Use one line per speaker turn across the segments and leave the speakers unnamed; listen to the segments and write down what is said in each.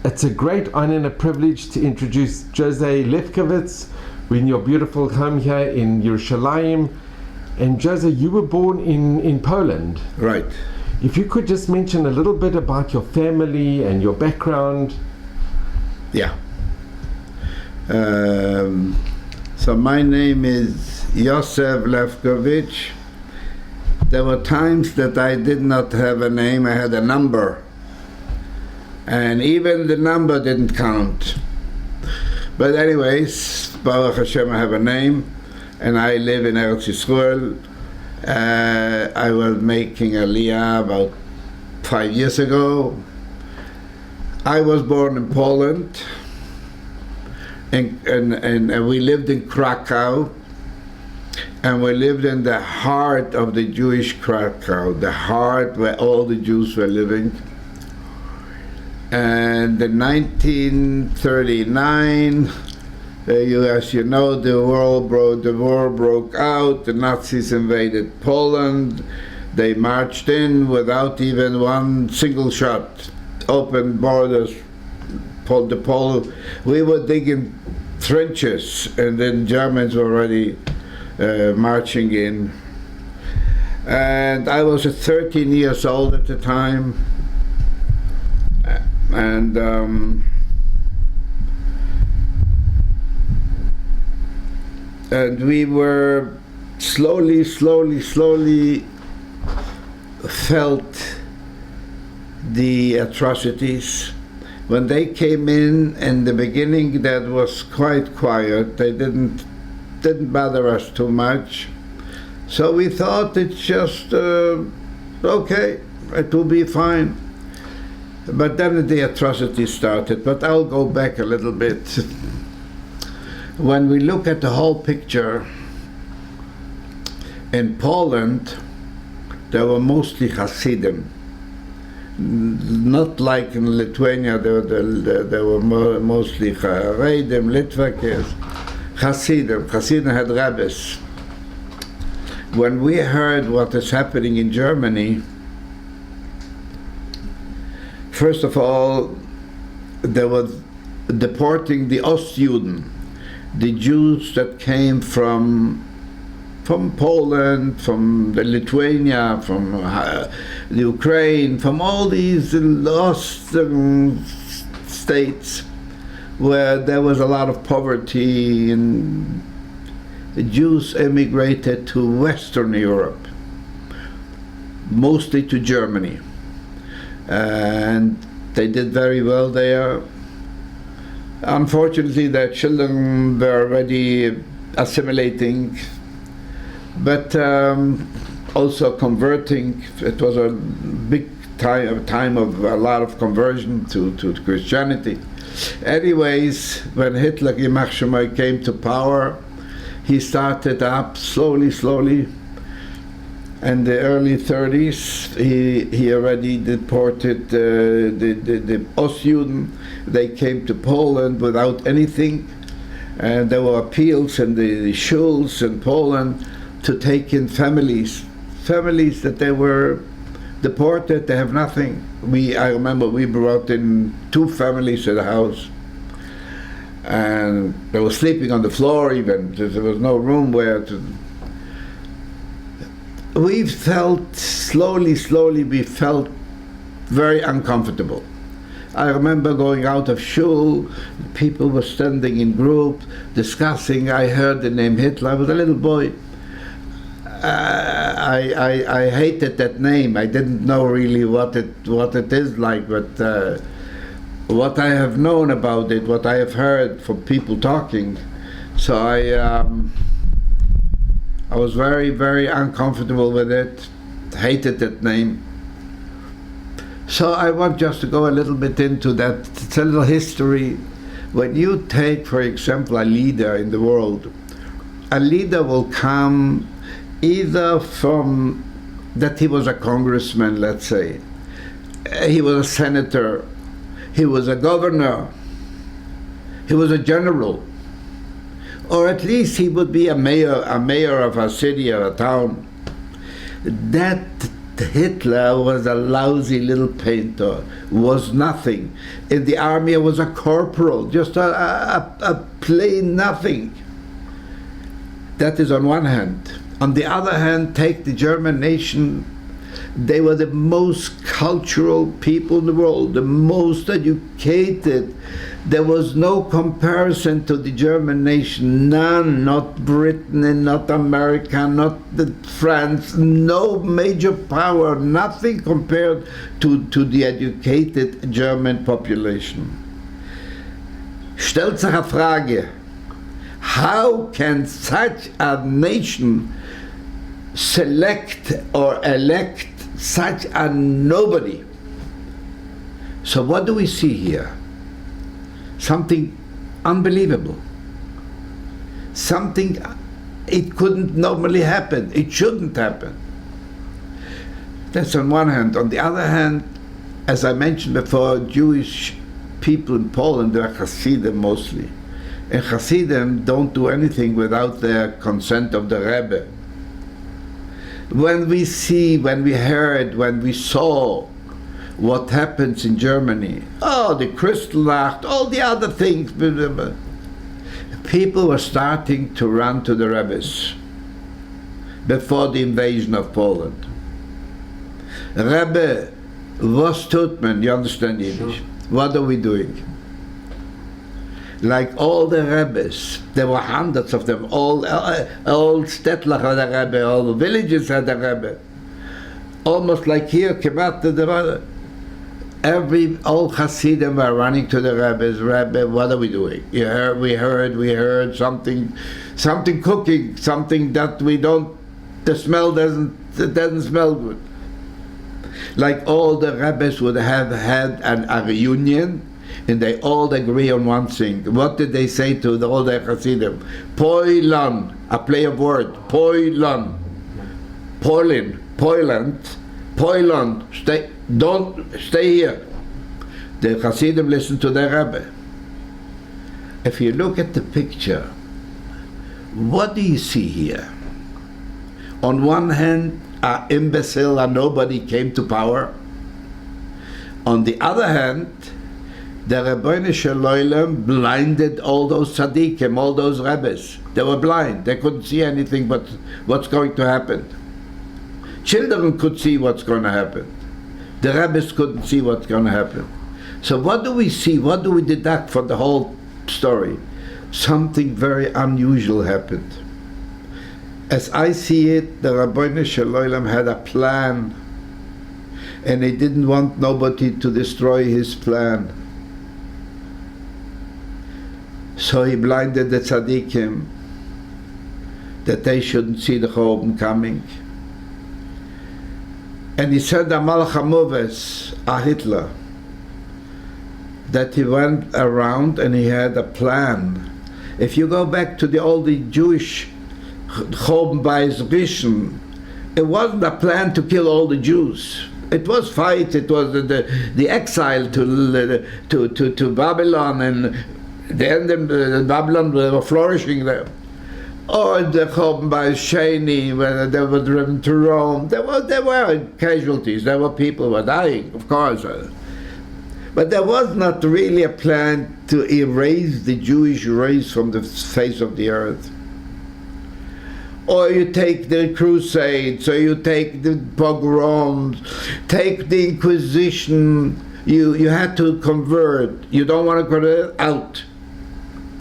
It's a great honor and a privilege to introduce Joseph Lewkowicz. We're in your beautiful home here in Yerushalayim. And Joseph, you were born in Poland.
Right.
If you could just mention a little bit about your family and your background.
Yeah. So my name is Joseph Lewkowicz. There were times that I did not have a name, I had a number. And even the number didn't count. But anyways, Baruch Hashem, I have a name, and I live in Eretz Yisrael. I was making Aliyah about 5 years ago. I was born in Poland, and we lived in Krakow, and we lived in the heart of the Jewish Krakow, the heart where all the Jews were living. And in 1939, as you know, the war broke out. The Nazis invaded Poland. They marched in without even one single shot. Open borders. We were digging trenches, and then Germans were already marching in. And I was 13 years old at the time. And we were slowly felt the atrocities. When they came in the beginning, that was quite quiet. They didn't bother us too much. So we thought it's just okay, it will be fine. But then the atrocities started. But I'll go back a little bit. When we look at the whole picture, in Poland, there were mostly Hasidim. Not like in Lithuania, there were mostly Haredim, Litvakis, Hasidim. Hasidim had rabbis. When we heard what is happening in Germany, first of all, they were deporting the Ostjuden, the Jews that came from Poland, from the Lithuania, from the Ukraine, from all these lost states where there was a lot of poverty, and the Jews emigrated to Western Europe, mostly to Germany. And they did very well there. Unfortunately, their children were already assimilating, but also converting. It was a big time of a lot of conversion to Christianity. Anyways, when Hitler came to power, he started up slowly. In the early 30s, he already deported the Ostjuden. They came to Poland without anything, and there were appeals in the shuls in Poland to take in families that they were deported. They have nothing. I remember we brought in 2 families to the house, and they were sleeping on the floor even. There was no room where to. We felt slowly, we felt very uncomfortable. I remember going out of shul, people were standing in groups, discussing. I heard the name Hitler. I was a little boy. I hated that name. I didn't know really what it is like, but what I have known about it, what I have heard from people talking, so I was very, very uncomfortable with it, hated that name. So I want just to go a little bit into that. It's a little history. When you take, for example, a leader in the world, a leader will come either from that he was a congressman, let's say, he was a senator, he was a governor, he was a general, or at least he would be a mayor of a city or a town. That Hitler was a lousy little painter, was nothing. In the army, I was a corporal, just a plain nothing. That is on one hand. On the other hand, take the German nation. They were the most cultural people in the world, the most educated. There was no comparison to the German nation, none, not Britain and not America, not France, no major power, nothing compared to the educated German population. Stellt sich eine Frage, how can such a nation select or elect such a nobody? So what do we see here? Something unbelievable. Something, it couldn't normally happen. It shouldn't happen. That's on one hand. On the other hand, as I mentioned before, Jewish people in Poland, they're Hasidim mostly. And Hasidim don't do anything without the consent of the Rebbe. When we see, when we heard, when we saw what happens in Germany, oh, the Kristallnacht, all the other things, people were starting to run to the Rebbe's before the invasion of Poland. Rebbe, was tut man? You understand Yiddish? Sure. What are we doing? Like all the Rebbes, there were hundreds of them, all Stettlach had a Rebbe, all the villages had a Rebbe. Almost like here, all Hasidim were running to the Rebbe's. Rebbe, what are we doing? We heard something cooking, something that we don't, the smell doesn't smell good. Like all the Rebbes would have had a reunion, and they all agree on one thing. What did they say to all the Hasidim? Poilan, a play of word, Poilan, Poiland, stay here. The Hasidim listened to their Rebbe. If you look at the picture, what do you see here? On one hand, an imbecile, a nobody came to power. On the other hand, the Rebbeinu Shalom blinded all those tzaddikim, all those Rebbes. They were blind. They couldn't see anything but what's going to happen. Children could see what's going to happen. The Rebbes couldn't see what's going to happen. So what do we see? What do we deduct from the whole story? Something very unusual happened. As I see it, the Rebbeinu Shalom had a plan, and he didn't want nobody to destroy his plan. So he blinded the tzaddikim that they shouldn't see the Chorban coming. And he said a Malach HaMoves, a Hitler, that he went around and he had a plan. If you go back to the old Jewish Chorban Bayis Rishon, it wasn't a plan to kill all the Jews. It was fight. It was the exile to Babylon, and then Babylon were flourishing there. Or the Chorban Bayis Sheni, when they were driven to Rome, there were casualties. There were people who were dying, of course. But there was not really a plan to erase the Jewish race from the face of the earth. Or you take the Crusades, or you take the pogroms, take the Inquisition. You had to convert. You don't want to convert out.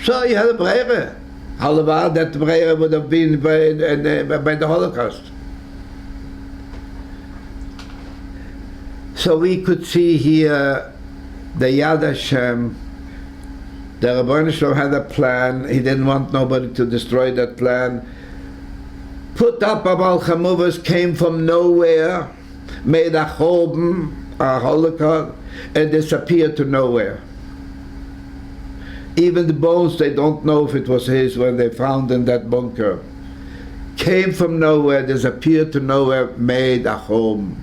So you had a brere. However, that brere would have been by the Holocaust. So we could see here the Yad Hashem. The Rebbeinu Shalom had a plan. He didn't want nobody to destroy that plan. Put up a Malach HaMoves, came from nowhere, made a Chorban, a Holocaust, and disappeared to nowhere. Even the bones, they don't know if it was his when they found in that bunker. Came from nowhere, disappeared to nowhere, made a home.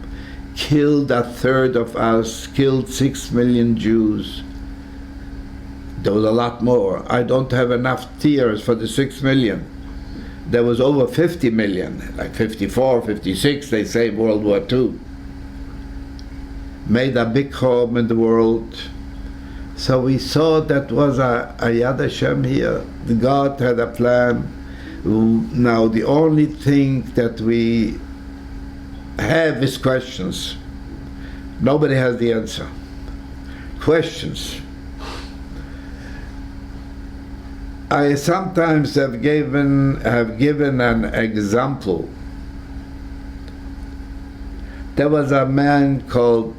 Killed a third of us, killed 6 million Jews. There was a lot more. I don't have enough tears for the 6 million. there was over 50 million, like 54, 56, they say, World War II. Made a big home in the world. So we saw that was a Yad Hashem here. God had a plan. Now the only thing that we have is questions. Nobody has the answer. Questions. I sometimes have given an example. There was a man called,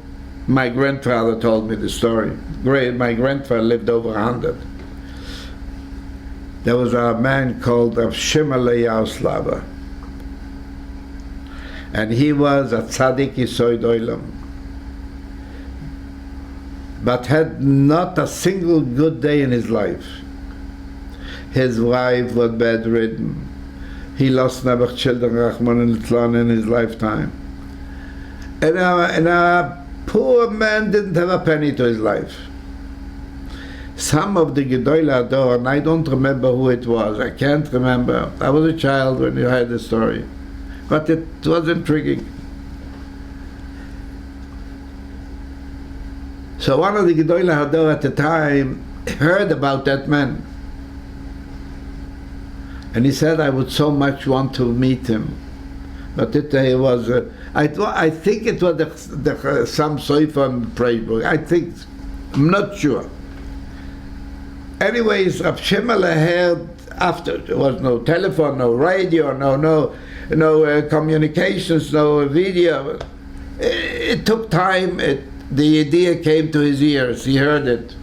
my grandfather told me the story. My grandfather lived over 100. There was a man called Shimon Yauslava, and he was a tzaddik yisoid olam, but had not a single good day in his life. His wife was bedridden. He lost never children, Rahman al-Islam, in his lifetime. And a poor man didn't have a penny to his life. Some of the Gedolei Hador, and I don't remember who it was, I can't remember. I was a child when you heard the story. But it was intriguing. So one of the Gedolei Hador at the time heard about that man. And he said, I would so much want to meet him. But it was, I think it was some Sofer in Prague. I think, I'm not sure. Anyways, Rav Shimon heard after, there was no telephone, no radio, no communications, no video. It took time. The idea came to his ears. He heard it.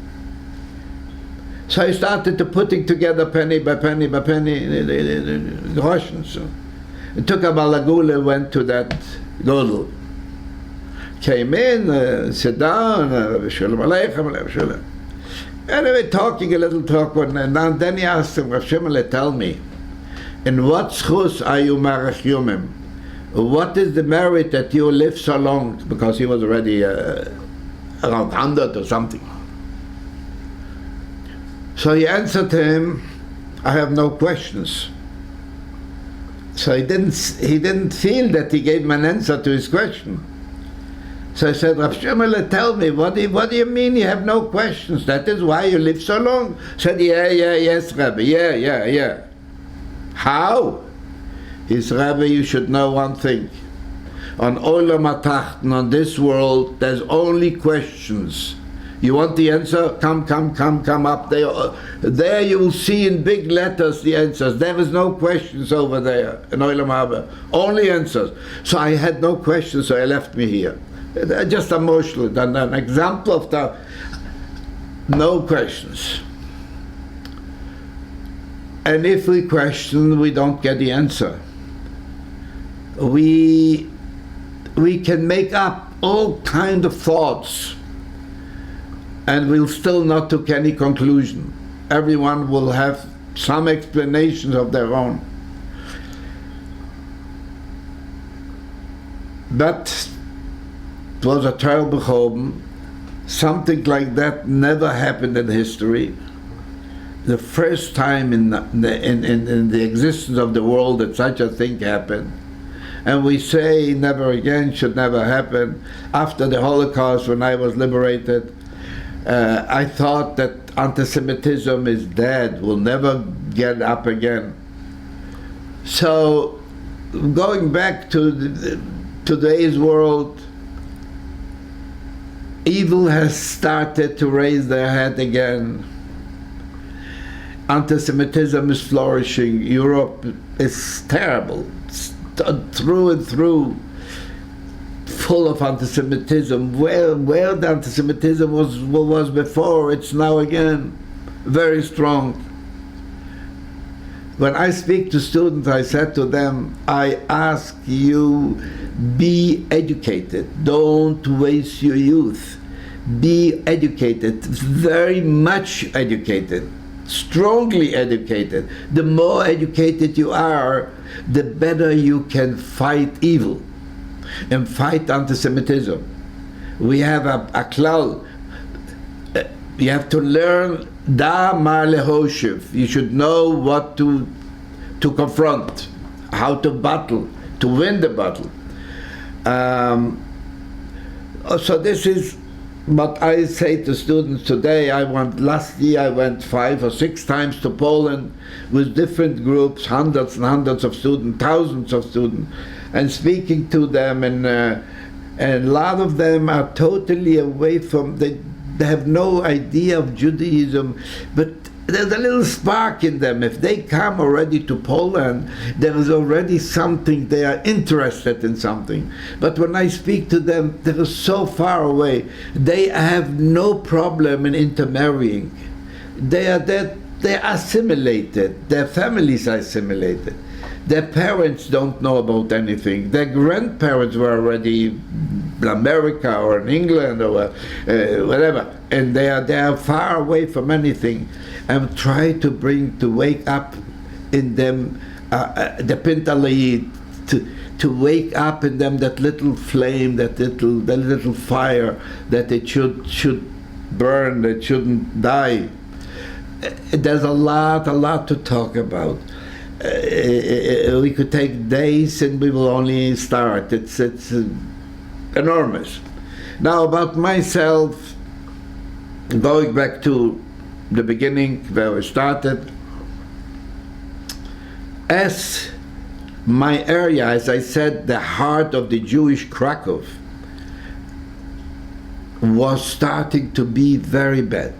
So he started to putting together penny by penny by penny, the Russians. It took a balagula, went to that godel. Came in, sat down, Shalom Aleichem, Shalom. Anyway, talking a little talk, and then he asked him, Rav Shimon, tell me, in what schus are you marech yumim? What is the merit that you live so long? Because he was already around 100 or something. So he answered him, I have no questions. So he didn't feel that he gave him an answer to his question. So I said, Rav Shimon, tell me, what do you mean you have no questions? That is why you live so long. He said, yes, Rabbi, yeah. How? He said, Rabbi, you should know one thing. On Olam HaTachten, on this world, there's only questions. You want the answer? Come up there. There you will see in big letters the answers. There is no questions over there in Olam Haba. Only answers. So I had no questions, so I left me here. Just emotional, an example of the no questions. And if we question, we don't get the answer. We can make up all kind of thoughts, and we'll still not take any conclusion. Everyone will have some explanations of their own. But it was a terrible home. Something like that never happened in history. The first time in the existence of the world that such a thing happened. And we say never again, should never happen. After the Holocaust, when I was liberated, I thought that anti-Semitism is dead, will never get up again. So, going back to today's world, evil has started to raise their head again. Anti-Semitism is flourishing. Europe is terrible, it's through and through, full of anti-Semitism. Where the anti-Semitism was before, it's now again very strong. When I speak to students, I said to them, I ask you, be educated. Don't waste your youth. Be educated, very much educated, strongly educated. The more educated you are, the better you can fight evil and fight anti-Semitism. We have a klal. You have to learn da ma lehoshev. You should know what to to confront, how to battle, to win the battle. So this is what I say to students today. Last year I went 5 or 6 times to Poland with different groups, hundreds and hundreds of students, thousands of students, and speaking to them, and a lot of them are totally away from, they have no idea of Judaism, but there's a little spark in them. If they come already to Poland, there is already something, they are interested in something. But when I speak to them, they're so far away. They have no problem in intermarrying. They're assimilated. Their families are assimilated. Their parents don't know about anything. Their grandparents were already in America or in England or whatever, and they are far away from anything. And try to wake up in them the Pintalei, to wake up in them that little flame, that little fire, that it should burn, that shouldn't die. There's a lot to talk about. We could take days and we will only start. It's enormous. Now about myself, going back to the beginning where we started, as my area, as I said, the heart of the Jewish Krakow was starting to be very bad.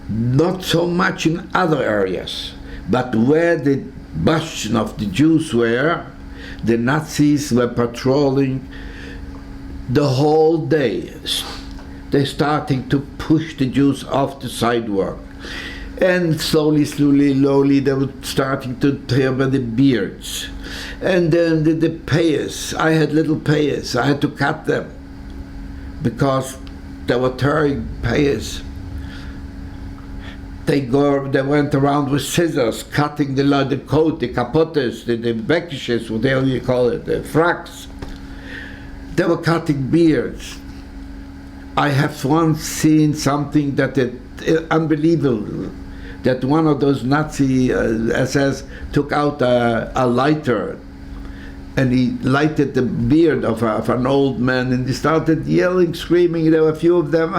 Not so much in other areas, but where the bastion of the Jews were, the Nazis were patrolling the whole day. They're starting to push the Jews off the sidewalk. And slowly, they were starting to tear by the beards. And then the payas, I had little payas, I had to cut them because they were tearing payas. They went around with scissors, cutting the coat, the capotes, the bekishes, whatever you call it, the fracks. They were cutting beards. I have once seen something that unbelievable, that one of those Nazi SS took out a lighter and he lighted the beard of an old man, and he started yelling, screaming. There were a few of them.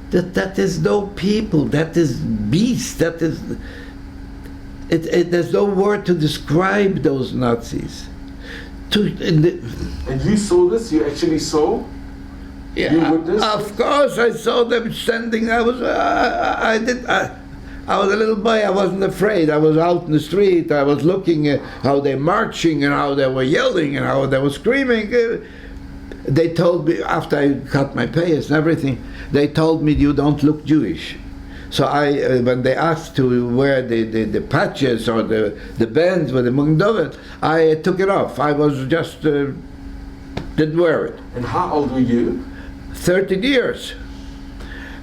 That is no people. That is beast. That is. There's no word to describe those Nazis.
And you saw this? You actually saw?
Yeah,
you witnessed?
Of course, I saw them standing. I was a little boy. I wasn't afraid. I was out in the street. I was looking at how they're marching and how they were yelling and how they were screaming. They told me, after I cut my payas and everything, they told me, you don't look Jewish. So when they asked to wear the patches or the bands with the Mugdovet, I took it off. I was just didn't wear it.
And how old were you?
13 years.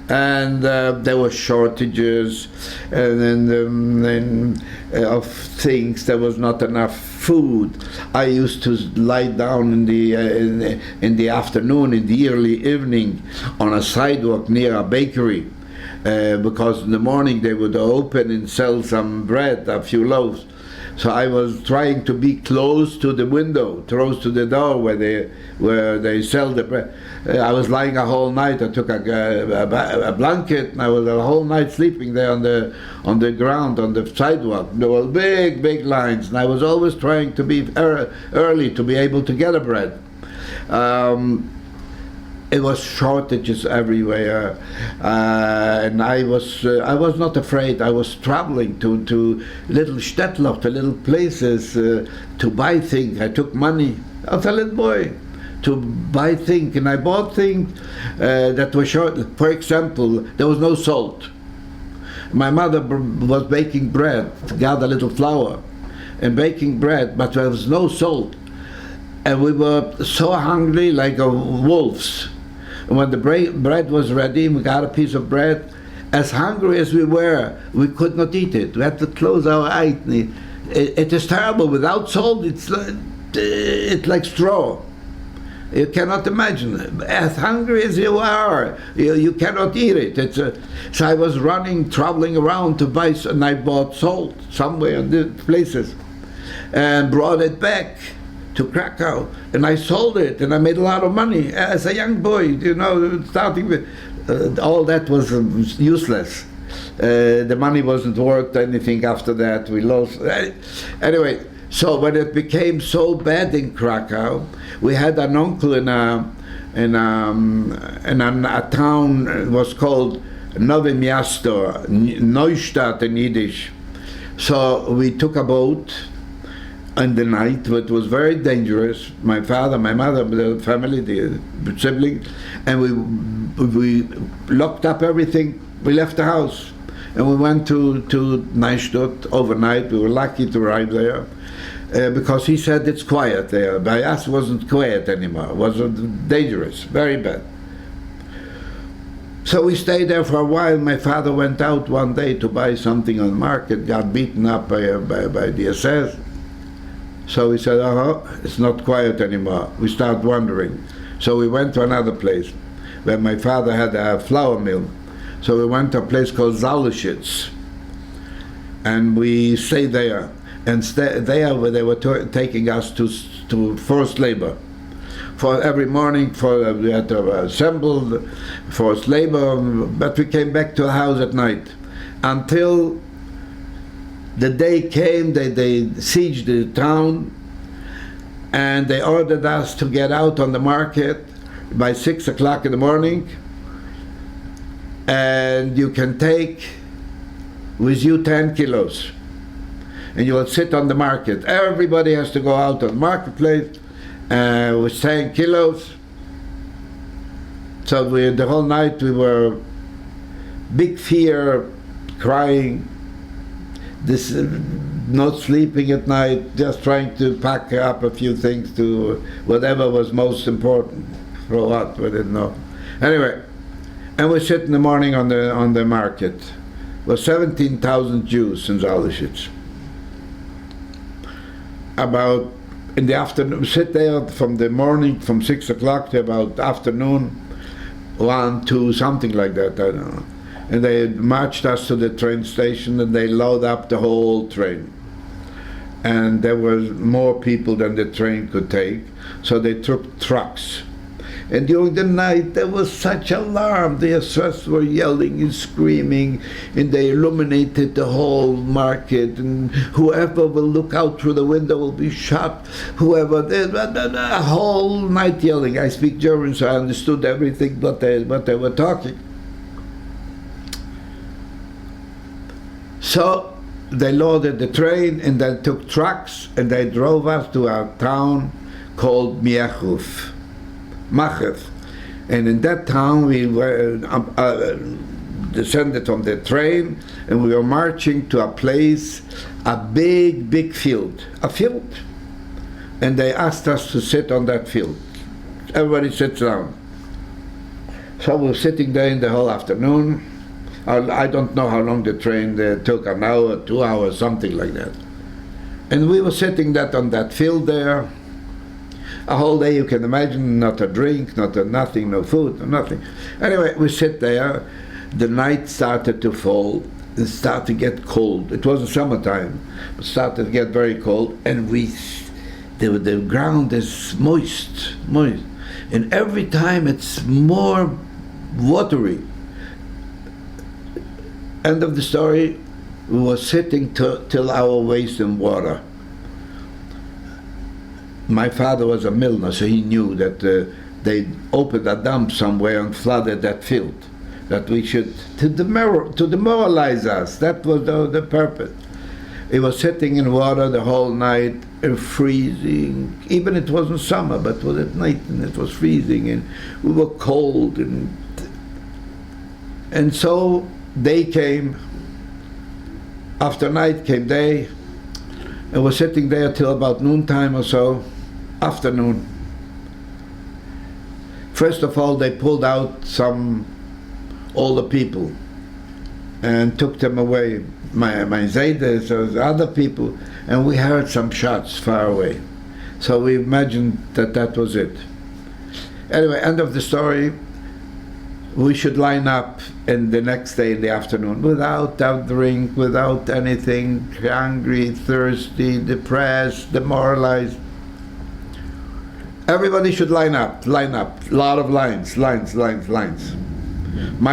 And there were shortages and then of things. There was not enough food. I used to lie down in the afternoon, in the early evening, on a sidewalk near a bakery, because in the morning they would open and sell some bread, a few loaves. So I was trying to be close to the window, close to the door where they sell the bread. I was lying a whole night. I took a blanket, and I was a whole night sleeping there on the ground, on the sidewalk. There were big lines, and I was always trying to be early to be able to get a bread. It was shortages everywhere, and I was not afraid. I was traveling to little shtetl, to little places to buy things. I took money. I was a little boy to buy things, and I bought things that were short. For example, there was no salt. My mother was baking bread, got a little flour, and baking bread, but there was no salt, and we were so hungry like wolves. And when the bread was ready, we got a piece of bread. As hungry as we were, we could not eat it. We had to close our eyes. It is terrible. Without salt, it's like straw. You cannot imagine. As hungry as you are, you cannot eat it. So I was traveling around to buy, and I bought salt somewhere in the places, and brought it back to Krakow, and I sold it, and I made a lot of money as a young boy. Starting with all that was useless. The money wasn't worth anything after that. We lost. Anyway, so when it became so bad in Krakow, we had an uncle in a town. It was called Nowe Miasto, Neustadt in Yiddish. So we took a boat in the night, but it was very dangerous. My father, my mother, the family, the siblings, and we locked up everything. We left the house, and we went to Neustadt overnight. We were lucky to arrive there. Because he said it's quiet there. By us, it wasn't quiet anymore. It was dangerous, very bad. So we stayed there for a while. My father went out one day to buy something on the market, got beaten up by the SS. So we said, it's not quiet anymore. We started wandering. So we went to another place where my father had a flour mill. So we went to a place called Zalishitz, and we stayed there. And there they were taking us to forced labor. For every morning, we had to assemble forced labor, but we came back to the house at night. Until the day came, they sieged the town, and they ordered us to get out on the market by 6 o'clock in the morning, and you can take with you 10 kilos. And you will sit on the market. Everybody has to go out on the marketplace with 10 kilos. So the whole night we were big fear, crying, not sleeping at night, just trying to pack up a few things to whatever was most important. For what, we didn't know. Anyway, and we sit in the morning on the market. There were 17,000 Jews in Zalishitz. About in the afternoon, sit there from the morning, from 6 o'clock to about afternoon, 1, 2, something like that, I don't know. And they marched us to the train station, and they load up the whole train. And there was more people than the train could take, so they took trucks. And during the night there was such alarm. The SS were yelling and screaming, and they illuminated the whole market, and whoever will look out through the window will be shot. Whoever, the whole night yelling. I speak German, so I understood everything what they were talking. So they loaded the train, and then took trucks, and they drove us to a town called Miechuf. Machev. And in that town we were descended from the train, and we were marching to a place, a big field, and they asked us to sit on that field. Everybody sits down. So we were sitting there in the whole afternoon. I don't know how long the train took, an hour, 2 hours, something like that. And we were sitting on that field there. A whole day, you can imagine, not a drink, nothing, no food, nothing. Anyway, we sit there. The night started to fall. It started to get cold. It wasn't summertime. It started to get very cold, and the ground is moist. And every time it's more watery. End of the story. We were sitting till our waist in water. My father was a milliner, so he knew that they opened a dump somewhere and flooded that field. That we should, to demoralize us. That was the purpose. It was sitting in water the whole night, freezing. Even it wasn't summer, but it was at night, and it was freezing, and we were cold. And so day came. After night came day, and we're sitting there till about noontime or so. Afternoon. First of all, they pulled out some older people and took them away. My Zaydas, other people, and we heard some shots far away. So we imagined that was it. Anyway, end of the story. We should line up in the next day in the afternoon without a drink, without anything, hungry, thirsty, depressed, demoralized. Everybody should line up. A lot of lines. My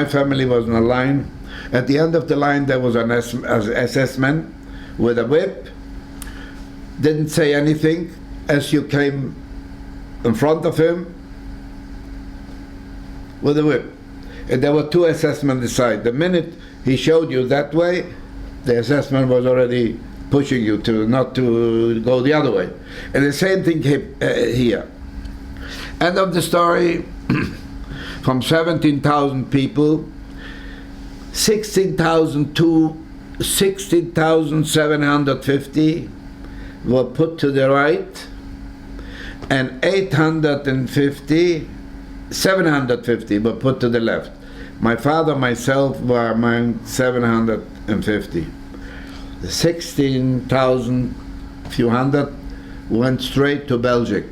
family was in a line. At the end of the line, there was an SS man with a whip. Didn't say anything. As you came in front of him with a whip. And there were two SS men beside. The minute he showed you that way, the SS man was already pushing you to not to go the other way. And the same thing here. End of the story. From 17,000 people, 16,750 were put to the right, and 750 were put to the left. My father, myself were among 750. The 16,000 few hundred went straight to Belgium.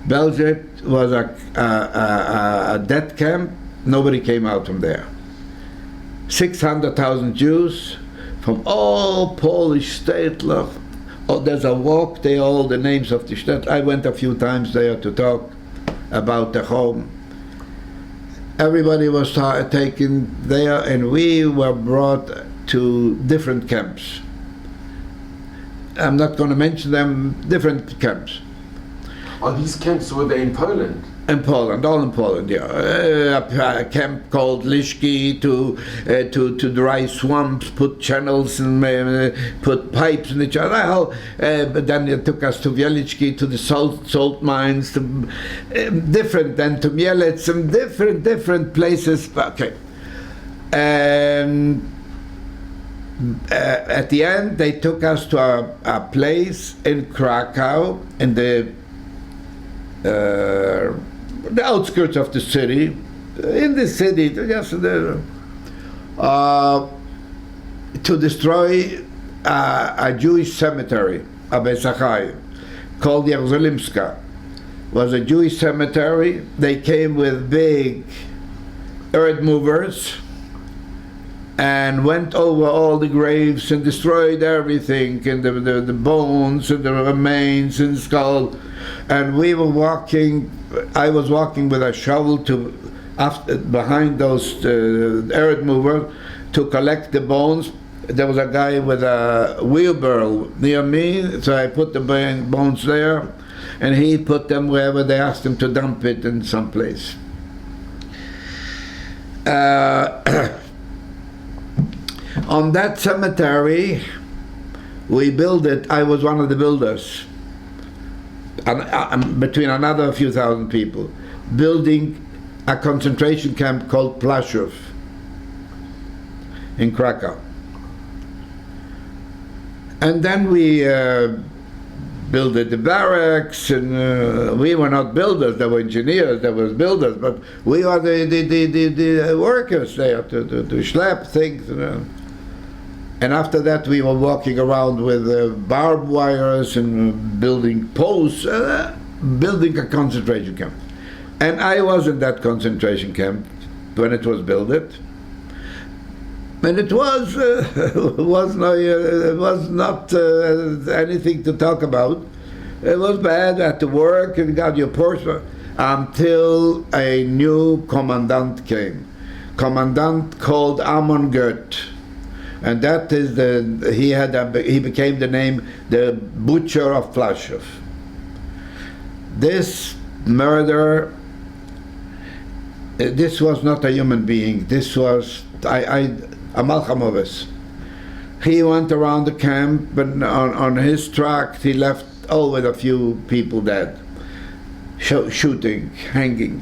Belgium was a death camp. Nobody came out from there. 600,000 Jews from all Polish states. Oh, there's a walk there, all the names of the state. I went a few times there to talk about the home. Everybody was taken there, and we were brought to different camps. I'm not going to mention them, different camps.
Are these camps, were they in Poland?
In Poland, all in Poland, yeah. A camp called Liszki to dry swamps, put channels and put pipes in each other. But then they took us to Wieliczki, to the salt mines, to, different, then to Mielec, some different places. Okay. And at the end, they took us to a place in Krakow, in the outskirts of the city, in the city, just to destroy a Jewish cemetery, a Besachai, called Jerusalemska. Was a Jewish cemetery. They came with big earth movers and went over all the graves and destroyed everything, and the bones and the remains and skull. And we were walking, I was walking with a shovel behind those earth movers to collect the bones. There was a guy with a wheelbarrow near me, so I put the bones there, and he put them wherever they asked him to dump it in some place. On that cemetery, we built it. I was one of the builders. Between another few thousand people, building a concentration camp called Plaszów in Krakow. And then we built the barracks, and we were not builders, there were engineers, there was builders, but we were the workers there to schlep things. And after that, we were walking around with barbed wires and building posts, building a concentration camp. And I was in that concentration camp when it was built. And it was not anything to talk about. It was bad. I had to work and got your portion until a new commandant came. Commandant called Amon Goeth. And that is he became the name, the Butcher of Plaszów. This murder, this was not a human being. This was a Malchamovez. He went around the camp, and on his tract he left with a few people dead, shooting, hanging.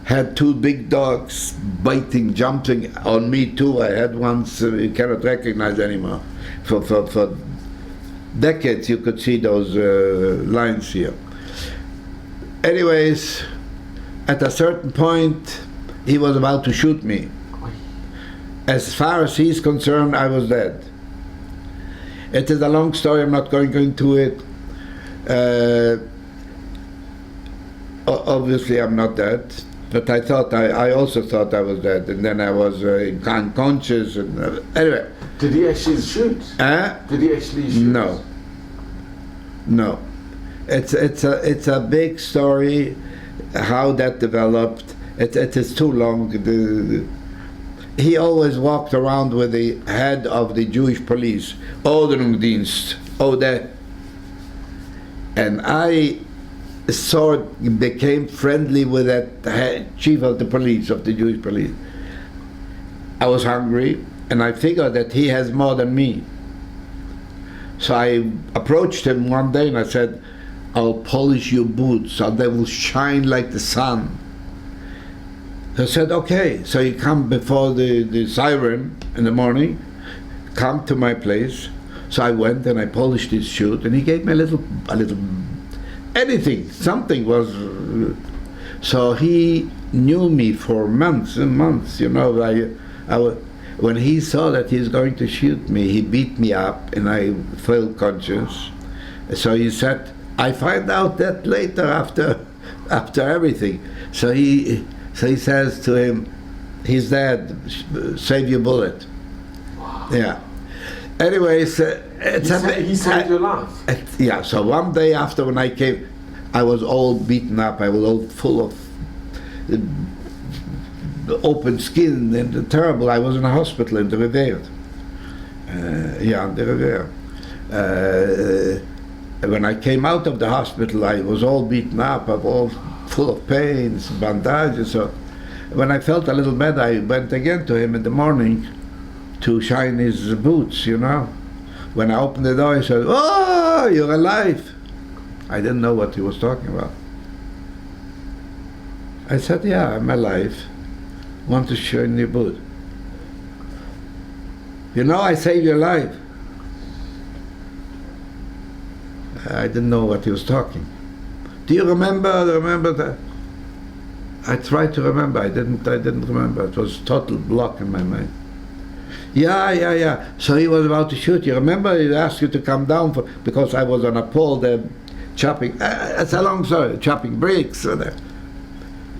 Had two big dogs biting, jumping on me too. I had ones you cannot recognize anymore. For decades you could see those lines here. Anyways, at a certain point he was about to shoot me. As far as he's concerned, I was dead. It is a long story, I'm not going into it. Obviously I'm not dead, but I also thought I was dead, and then I was unconscious, and anyway.
Did he actually shoot? Did he actually shoot?
No. It's a big story, how that developed. It is too long. He always walked around with the head of the Jewish police, Ordnungsdienst, that. And I became friendly with that chief of the police, of the Jewish police. I was hungry, and I figured that he has more than me. So I approached him one day and I said, I'll polish your boots so they will shine like the sun. He said, okay. So he come before the siren in the morning, come to my place. So I went and I polished his shoe, and he gave me a little anything, something was. So he knew me for months and months, when he saw that he's going to shoot me, he beat me up and I felt conscious. So he said, I find out that later after everything. So he says to him, he's dead, save your bullet.
Wow.
Yeah. Anyways,
he saved your life.
Yeah, so one day after when I came, I was all beaten up, I was all full of open skin and terrible. I was in a hospital in the Riviera. In the Riviera. When I came out of the hospital, I was all beaten up, I was all full of pains, bandages. So when I felt a little better, I went again to him in the morning to shine his boots, When I opened the door, he said, "Oh, you're alive." I didn't know what he was talking about. I said, "Yeah, I'm alive. Want to shine your boot." I saved your life. I didn't know what he was talking. Do you remember that? I tried to remember. I didn't remember. It was total block in my mind. Yeah. So he was about to shoot you. Remember, he asked you to come down because I was on a pole there, chopping. It's a long story. Chopping bricks.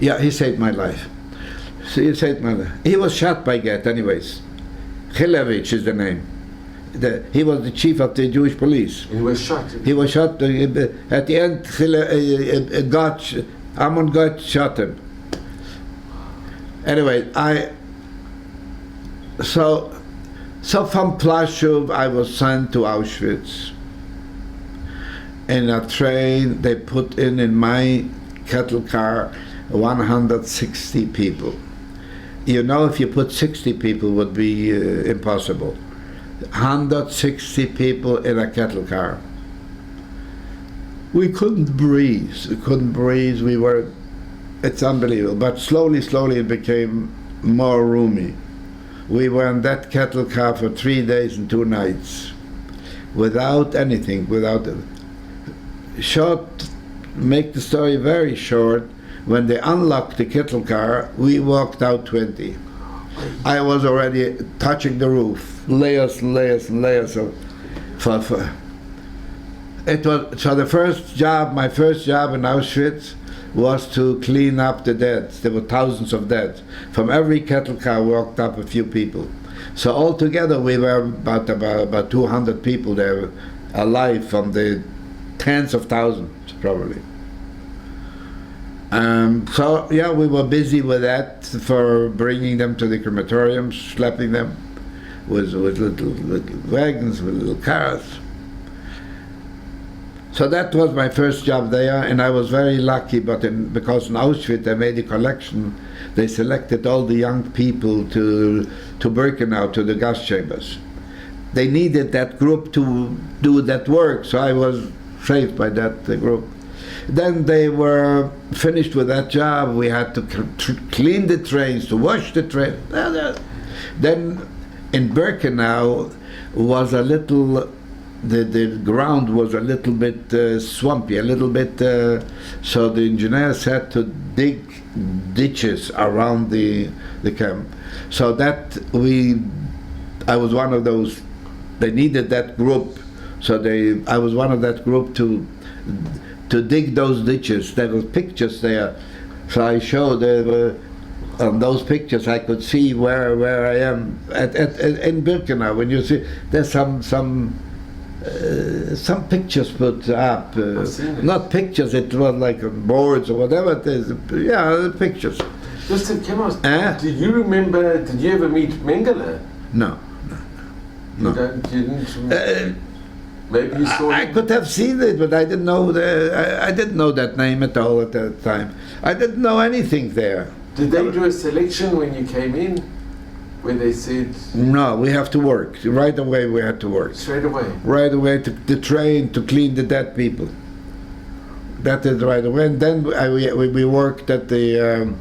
Yeah, he saved my life. So he saved my life. He was shot by Get, anyways. Chilevich is the name. He was the chief of the Jewish police.
He was shot.
He was shot at the end. Amon Gott shot him. Anyway, so from Plaszow I was sent to Auschwitz. In a train, they put in my cattle car 160 people. If you put 60 people, would be impossible. 160 people in a cattle car. We couldn't breathe. It's unbelievable. But slowly it became more roomy. We were in that cattle car for 3 days and 2 nights, without anything, make the story very short, when they unlocked the cattle car, we walked out 20. I was already touching the roof, layers and layers and layers of. It was so. My first job in Auschwitz was to clean up the dead. There were thousands of dead. From every cattle car walked up a few people. So altogether we were about 200 people there, alive, from the tens of thousands probably. We were busy with that, for bringing them to the crematorium, schlepping them with little wagons, with little cars. So that was my first job there, and I was very lucky. Because in Auschwitz they made a collection, they selected all the young people to Birkenau, to the gas chambers. They needed that group to do that work, so I was saved by that group. Then they were finished with that job. We had to clean the trains, to wash the train. Then in Birkenau was a little, the ground was a little bit swampy, a little bit, so the engineers had to dig ditches around the camp. So I was one of those, they needed that group, so I was one of that group to to dig those ditches. There were pictures there, so I showed there were. On those pictures, I could see where I am in Birkenau. When you see, there's some pictures put up. Not pictures; it was like boards or whatever it is. Yeah, pictures.
Joseph, can I ask, do you remember? Did you ever meet Mengele?
No.
You didn't. Maybe you saw.
I could have seen it, but I didn't know I didn't know that name at all at that time. I didn't know anything there.
Did they do a selection when you came in, where they said?
No, we have to work right away. We had to work
Straight away.
Right away to train to clean the dead people. That is right away. And then we worked at the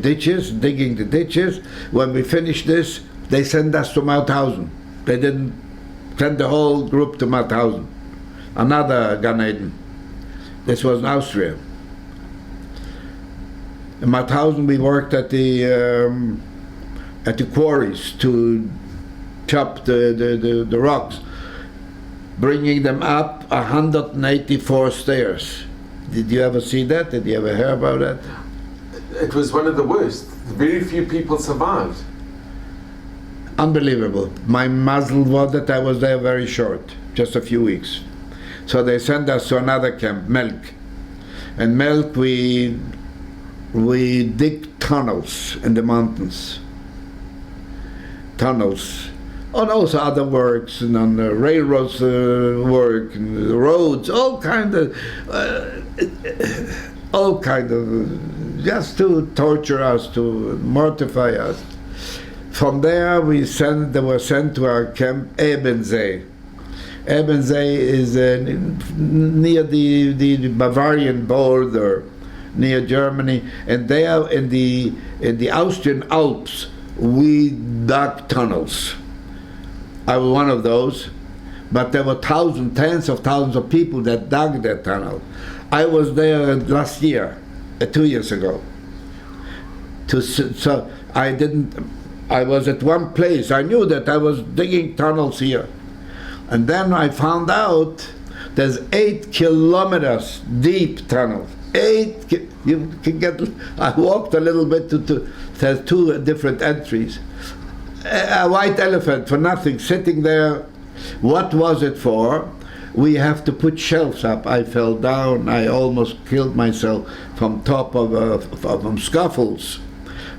ditches, digging the ditches. When we finished this, they sent us to Mauthausen. They didn't send the whole group to Mauthausen, another Gan Eden. This was in Austria. In Mauthausen, we worked at the quarries to chop the rocks, bringing them up 184 stairs. Did you ever see that? Did you ever hear about that?
It was one of the worst. Very few people survived.
Unbelievable. My muzzle was that I was there very short, just a few weeks. So they sent us to another camp, Melk. And Melk, we dig tunnels in the mountains. Tunnels. And also other works, and on the railroads work, and the roads, all kind of, just to torture us, to mortify us. From there, they were sent to our camp, Ebensee. Ebensee is near the Bavarian border, near Germany, and there in the Austrian Alps, we dug tunnels. I was one of those, but there were tens of thousands of people that dug that tunnel. I was there last year, 2 years ago. So I was at one place. I knew that I was digging tunnels here. And then I found out there's 8 kilometers deep tunnels. You can get. I walked a little bit there's 2 different entries. A white elephant for nothing, sitting there. What was it for? We have to put shelves up. I fell down. I almost killed myself from top of scaffolds.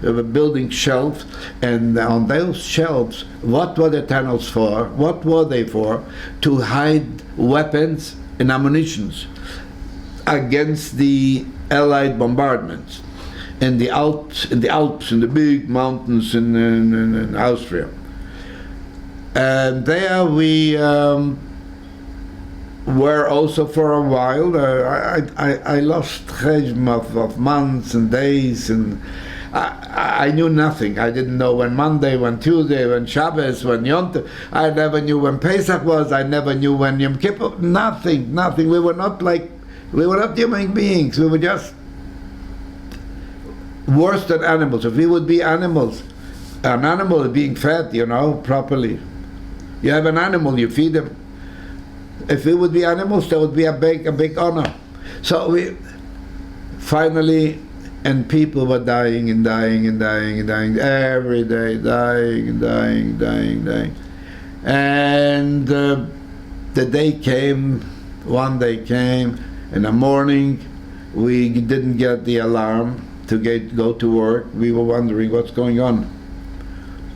We were building shelves, and on those shelves, what were the tunnels for? What were they for? To hide weapons and ammunitions against the Allied bombardments in the Alps, in the big mountains in Austria. And there we were also for a while. I lost track of months and days, and I knew nothing. I didn't know when Monday, when Tuesday, when Shabbos, when Yom Tov. I never knew when Pesach was. I never knew when Yom Kippur. Nothing. We were not human beings. We were just worse than animals. If we would be animals, an animal is being fed, properly. You have an animal, you feed them. If we would be animals, there would be a big honor. So we finally, and people were dying and dying and dying and dying every day, dying and dying, dying, dying. And the day came, one day came, in the morning, we didn't get the alarm to go to work. We were wondering what's going on.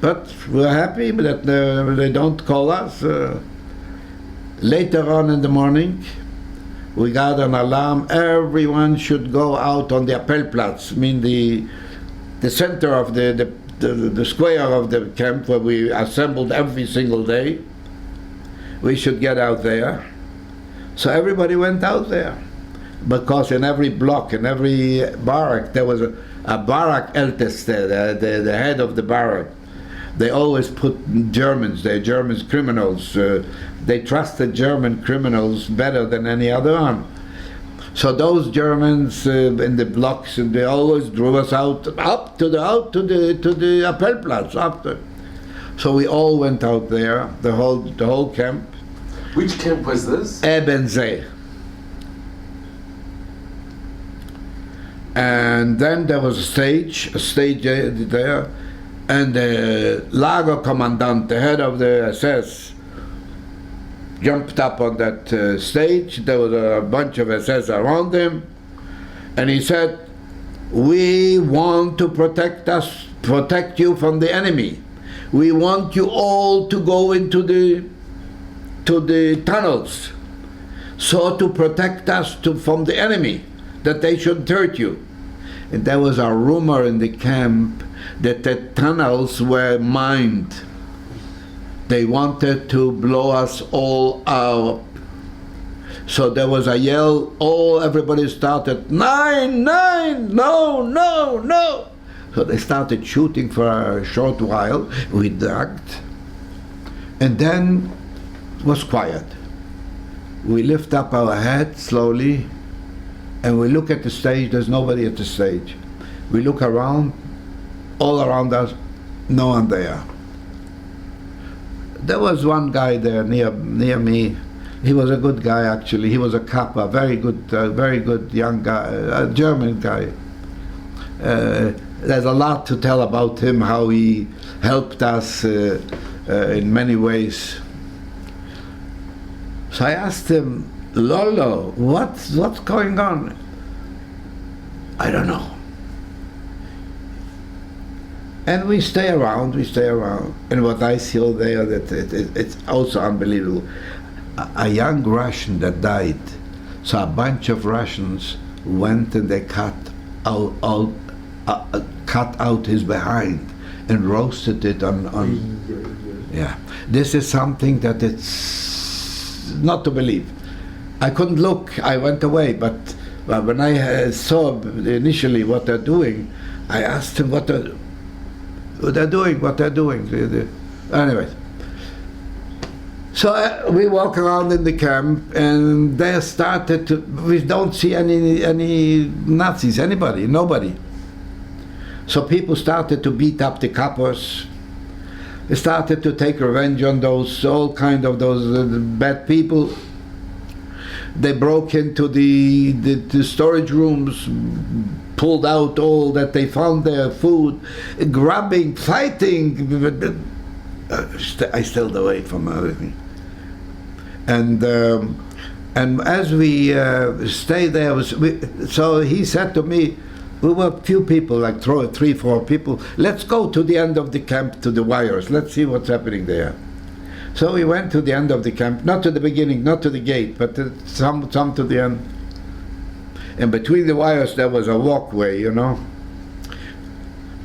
But we're happy that they don't call us. Later on in the morning, we got an alarm. Everyone should go out on the Appellplatz, the center of the square of the camp where we assembled every single day. We should get out there. So everybody went out there, because in every block, in every barrack, there was a barrack Älteste, the head of the barrack. They always put Germans, they're German criminals. They trusted German criminals better than any other one. So those Germans in the blocks, they always drove us up to the Appellplatz, up there. So we all went out there, the whole camp.
Which camp was this?
Ebensee. And then there was a stage there, and the Lagerkommandant, the head of the SS, jumped up on that stage. There was a bunch of SS around him, and he said, "We want to protect you from the enemy. We want you all to go into the tunnels, so to protect us from the enemy, that they shouldn't hurt you." And there was a rumor in the camp that the tunnels were mined. They wanted to blow us all out. So there was a yell, everybody started, "9, 9, no, no, no." So they started shooting for a short while. We ducked. And then it was quiet. We lift up our head slowly, and we look at the stage. There's nobody at the stage. We look around, all around us, no one there. There was one guy there near me. He was a good guy, actually. He was a cop, a very good young guy, a German guy. There's a lot to tell about him, how he helped us in many ways. So I asked him, "Lolo, what's going on?" "I don't know." And we stay around. And what I see there, that it's also unbelievable. A young Russian that died. So a bunch of Russians went and they cut out his behind and roasted it on. Yeah, this is something that it's not to believe. I couldn't look. I went away, but when I saw initially what they're doing, I asked him what they're doing. Anyway, so we walk around in the camp, and they started to. We don't see any Nazis, nobody. So people started to beat up the coppers. They started to take revenge on all kind of those bad people. They broke into the storage rooms, pulled out all that they found there, food, grabbing, fighting. I stayed away from everything. And as we stayed there, so he said to me, we were a few people, like 3, 4 people, "Let's go to the end of the camp, to the wires. Let's see what's happening there." So we went to the end of the camp, not to the beginning, not to the gate, but some to the end. And between the wires there was a walkway,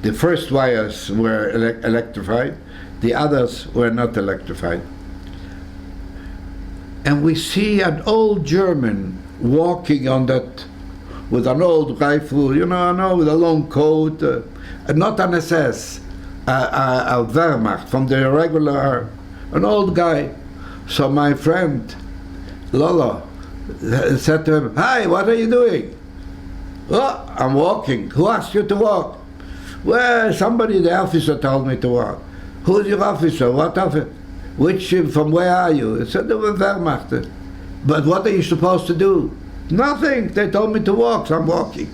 The first wires were electrified, the others were not electrified. And we see an old German walking on that, with an old rifle, with a long coat, not an SS, a Wehrmacht, from the regular, an old guy. So my friend, Lolo, said to him, "Hi, what are you doing?" "Oh, I'm walking." "Who asked you to walk?" "Well, the officer told me to walk." "Who's your officer? What officer? From where are you?" I said, "The Wehrmacht." "But what are you supposed to do?" "Nothing. They told me to walk, so I'm walking."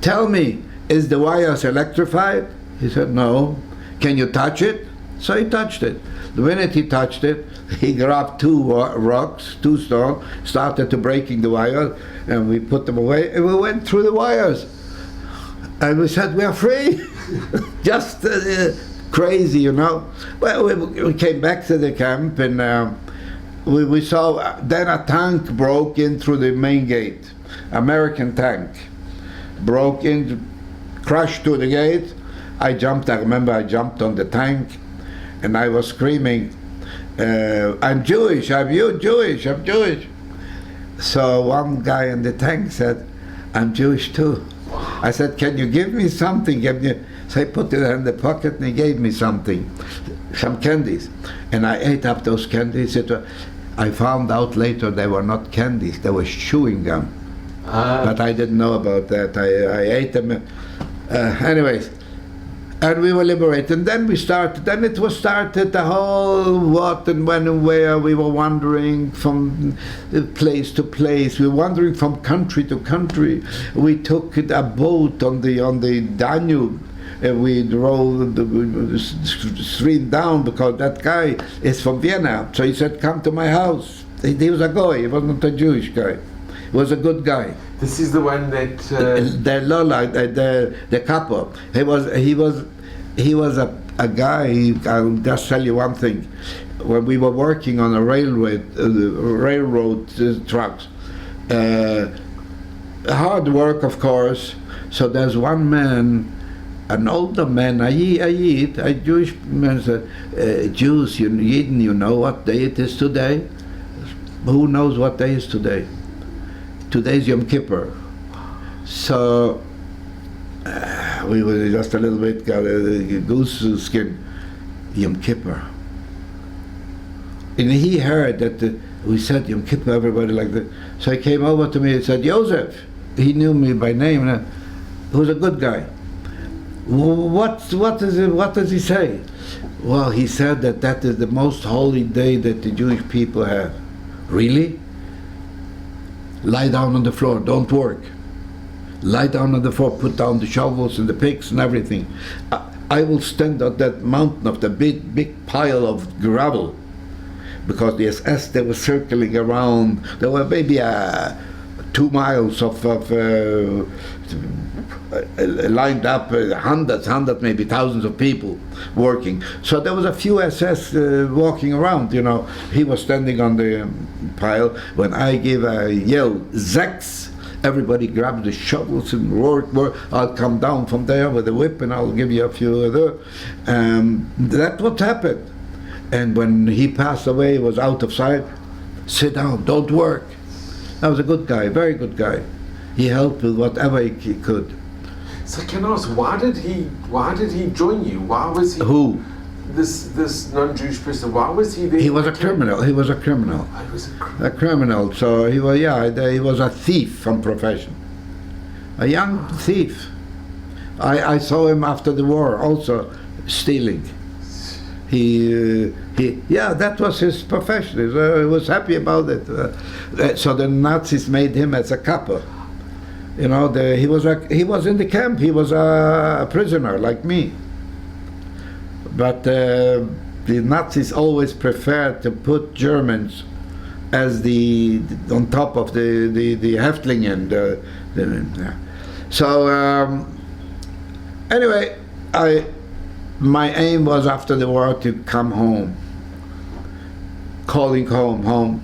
"Tell me, is the wires electrified?" He said, "No." "Can you touch it?" So he touched it. The minute he touched it, he grabbed 2 rocks, 2 stones, started to breaking the wires, and we put them away, and we went through the wires. And we said, "We are free." Just crazy, Well, we came back to the camp, and we saw, then a tank broke in through the main gate. American tank broke in, crashed through the gate. I remember I jumped on the tank, and I was screaming, "I'm Jewish, I'm Jewish." So one guy in the tank said, "I'm Jewish too." I said, "Can you give me something?" So he put it in the pocket and he gave me something, some candies. And I ate up those candies. I found out later they were not candies, they were chewing gum. But I didn't know about that. I ate them. Anyways, And we were liberated. And then it was started the whole what and when and where. We were wandering from place to place. We were wandering from country to country. We took a boat on the Danube. We drove the stream down because that guy is from Vienna. So he said, come to my house. He was a guy. He wasn't a Jewish guy. He was a good guy.
This is the one that
the Lola, the capo. He was a guy. I'll just tell you one thing. When we were working on a railroad trucks, hard work, of course. So there's one man, an older man, a Jewish man said, Jews, Yidden, you know what day it is today? Who knows what day is today? Today's Yom Kippur. So we were just a little bit got a goose skin. Yom Kippur. And he heard that we said Yom Kippur, everybody like that. So he came over to me and said, Josef. He knew me by name. He was a good guy. What does he say? Well, he said that is the most holy day that the Jewish people have. Really? Lie down on the floor, don't work. Lie down on the floor, put down the shovels and the picks and everything. I will stand on that mountain of the big pile of gravel, because the SS, they were circling around. There were maybe 2 miles of lined up, hundreds, maybe thousands of people working. So there was a few SS walking around, you know. He was standing on the pile. When I give a yell, Zex, everybody grabs the shovels and work. I'll come down from there with a whip and I'll give you a few other. That's what happened. And when he passed away, he was out of sight. Sit down, don't work. That was a good guy, very good guy. He helped with whatever he could.
So can I ask, why did he join you? Why was he?
Who?
This non-Jewish person. Why was he there?
He was a criminal. He was a criminal.
Oh, he was a criminal.
A criminal. So he was a thief from profession. A young thief. I saw him after the war also stealing. That was his profession. He was happy about it. So the Nazis made him as a capo. You know, he was in the camp. He was a prisoner like me. But the Nazis always preferred to put Germans as on top of the Häftlingen. So anyway, my aim was after the war to come home, calling home.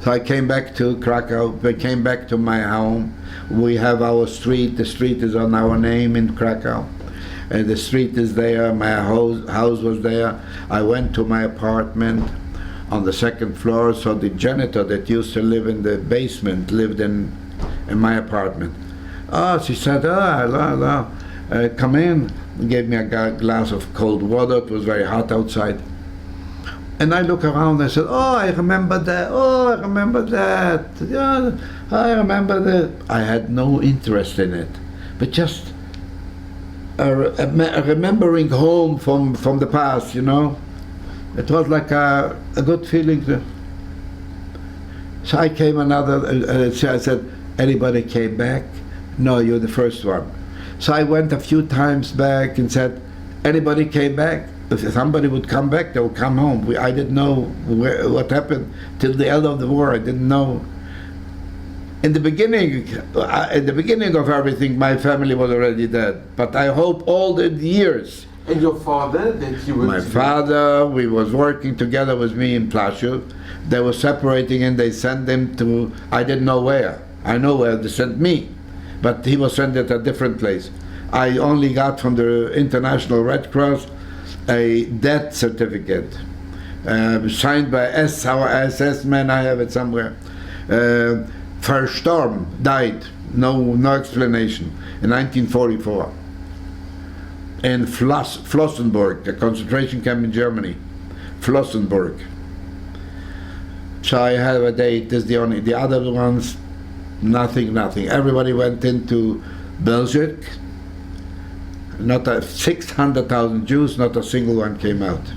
So I came back to Krakow. I came back to my home. We have our street. The street is on our name in Krakow. The street is there. My house was there. I went to my apartment on the second floor. So the janitor that used to live in the basement lived in my apartment. She said, come in. Gave me a glass of cold water. It was very hot outside. And I look around and I said, I remember that. I remember that. Yeah, I remember that. I had no interest in it, but just remembering home from the past, you know. It was like a good feeling. So I came I said, anybody came back? No, you're the first one. So I went a few times back and said, anybody came back? If somebody would come back, they would come home. I didn't know what happened till the end of the war. I didn't know. In the beginning of everything, my family was already dead. But I hope all the years.
And your father, that you were?
My father, we was working together with me in Plaszow. They were separating and they sent him to, I didn't know where. I know where they sent me, but he was sent at a different place. I only got from the International Red Cross a death certificate signed by our SS man. I have it somewhere. Verstorben, died, no explanation, in 1944 in Flossenburg, a concentration camp in Germany. Flossenburg. So I have a date. This is the other ones, nothing. Everybody went into Belgium. not 600,000 Jews, not a single one came out.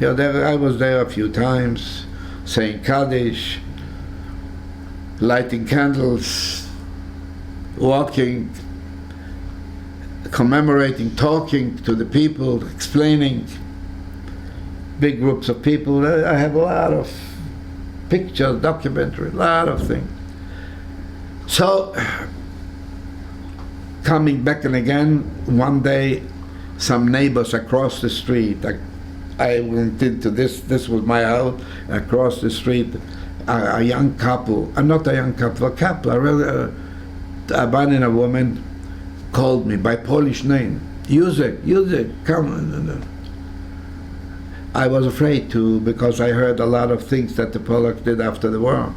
I was there a few times, saying Kaddish, lighting candles, walking, commemorating, talking to the people, explaining. Big groups of people. I have a lot of pictures, documentary, a lot of things. So, coming back and again, one day, some neighbors across the street, I went into this was my house, across the street, a young couple, not a young couple, a man and a woman called me by Polish name, Josef, come. I was afraid to, because I heard a lot of things that the Polacks did after the war.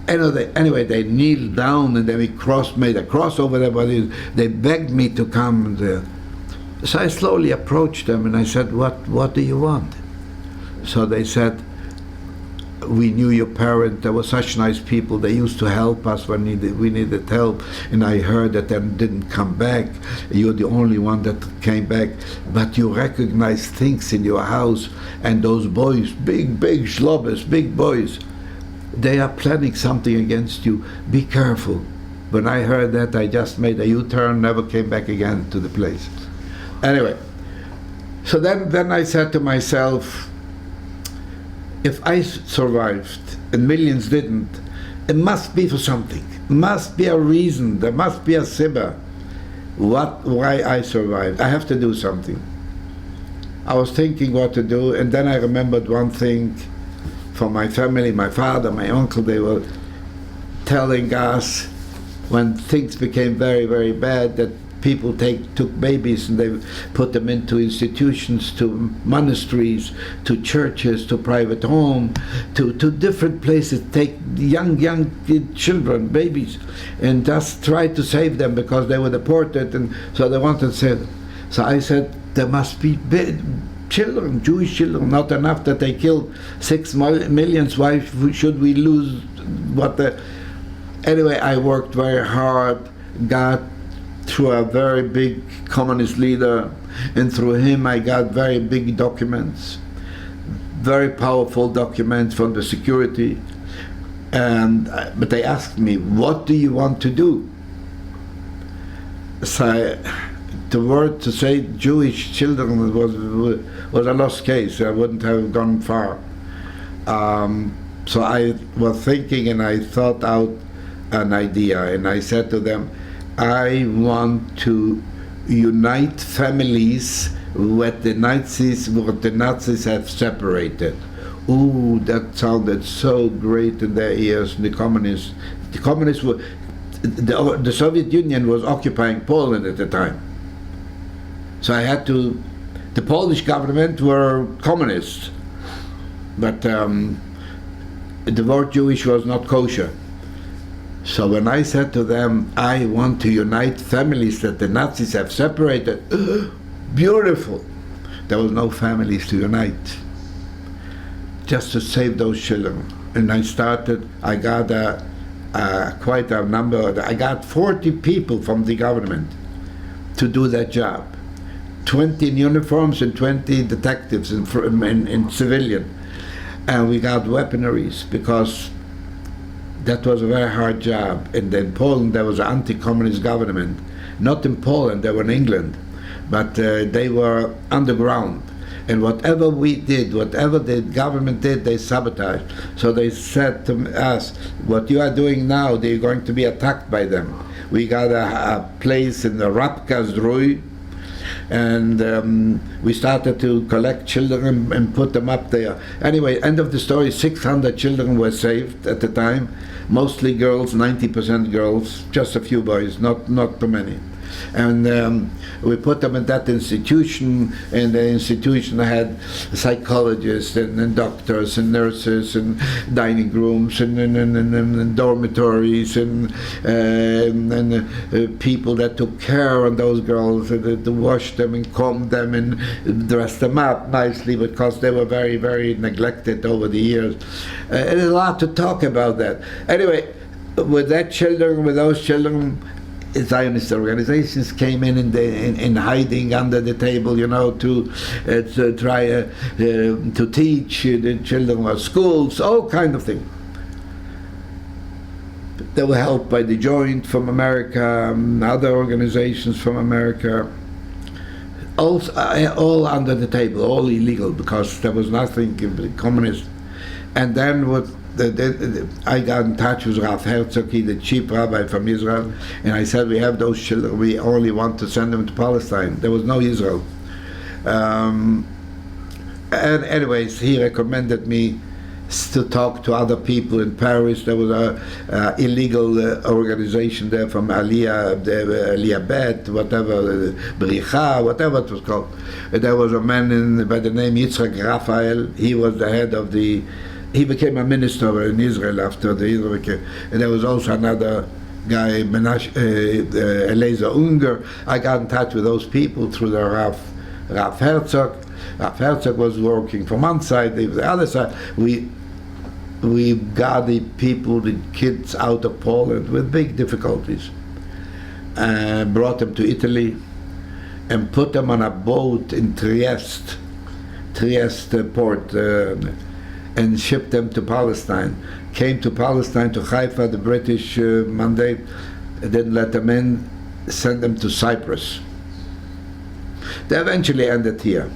Anyway, they kneeled down and then we made a cross over their bodies. They begged me to come there. So I slowly approached them and I said, what do you want? So they said, we knew your parents, they were such nice people, they used to help us when we needed help, and I heard that they didn't come back. You're the only one that came back, but you recognize things in your house, and those boys, big schlobers, big boys, they are planning something against you. Be careful. When I heard that, I just made a U-turn, never came back again to the place. Anyway, so then I said to myself, if I survived and millions didn't, it must be for something. Must be a reason. There must be a sibba. Why I survived. I have to do something. I was thinking what to do, and then I remembered one thing from my family, my father, my uncle. They were telling us when things became very, very bad that people took babies and they put them into institutions, to monasteries, to churches, to private home, to different places, take young children, babies, and just try to save them because they were deported, and so they wanted to save them. So I said, there must be children, Jewish children, not enough that they killed 6 million, why should we lose what the... Anyway, I worked very hard, got through a very big communist leader, and through him I got very big documents, very powerful documents from the security. But they asked me, what do you want to do? So the word to say Jewish children was a lost case. I wouldn't have gone far. So I was thinking, and I thought out an idea, and I said to them, I want to unite families what the Nazis have separated. Ooh, that sounded so great in their ears. The communists were, the Soviet Union was occupying Poland at the time. So I had to, the Polish government were communists, but the word Jewish was not kosher. So when I said to them, I want to unite families that the Nazis have separated, beautiful. There was no families to unite, just to save those children. And I got quite a number, I got 40 people from the government to do that job. 20 in uniforms and 20 detectives in civilian. And we got weaponaries, because that was a very hard job. And in Poland there was an anti-communist government. Not in Poland, they were in England. But they were underground. And whatever we did, whatever the government did, they sabotaged. So they said to us, what you are doing now, they're going to be attacked by them. We got a place in the Rabka, and we started to collect children and put them up there. Anyway, end of the story, 600 children were saved at the time, mostly girls, 90% girls, just a few boys, not too many. And we put them in that institution, and the institution had psychologists and doctors and nurses and dining rooms and dormitories and people that took care of those girls, to wash them and comb them and dress them up nicely, because they were very, very neglected over the years. There's a lot to talk about that. Anyway, with those children, Zionist organizations came in hiding under the table, to try to teach the children of schools, all kind of things. They were helped by the Joint from America, other organizations from America, all under the table, all illegal, because there was nothing communist. And then I got in touch with Rav Herzog, the chief rabbi from Israel, and I said, we have those children, we only want to send them to Palestine. There was no Israel. And anyways, he recommended me to talk to other people in Paris. There was a illegal organization there from Aliyah Bet, whatever, Bericha, whatever it was called. There was a man by the name Yitzhak Raphael. He was the head of he became a minister in Israel after the Israel became. And there was also another guy, Eliezer Unger. I got in touch with those people through the Rav Herzog. Rav Herzog was working from one side, the other side. We got the people, the kids out of Poland with big difficulties, and brought them to Italy and put them on a boat in Trieste port, and shipped them to Palestine. Came to Palestine, to Haifa, the British mandate, didn't let them in, sent them to Cyprus. They eventually ended here.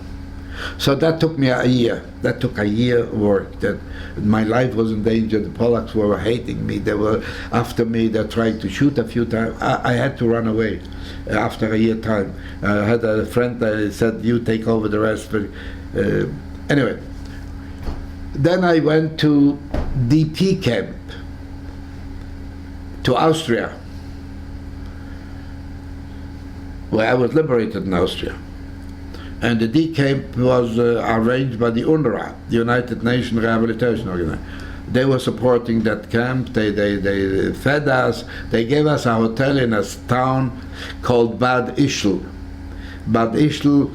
So that took me a year. That took a year work. That my life was in danger. The Polacks were hating me. They were after me. They tried to shoot a few times. I had to run away after a year time. I had a friend that said, "You take over the rest." But anyway, then I went to DP camp to Austria, where I was liberated in Austria. And the D camp was arranged by the UNRWA, the United Nations Rehabilitation Organization. They were supporting that camp. They fed us. They gave us a hotel in a town called Bad Ischl. Bad Ischl,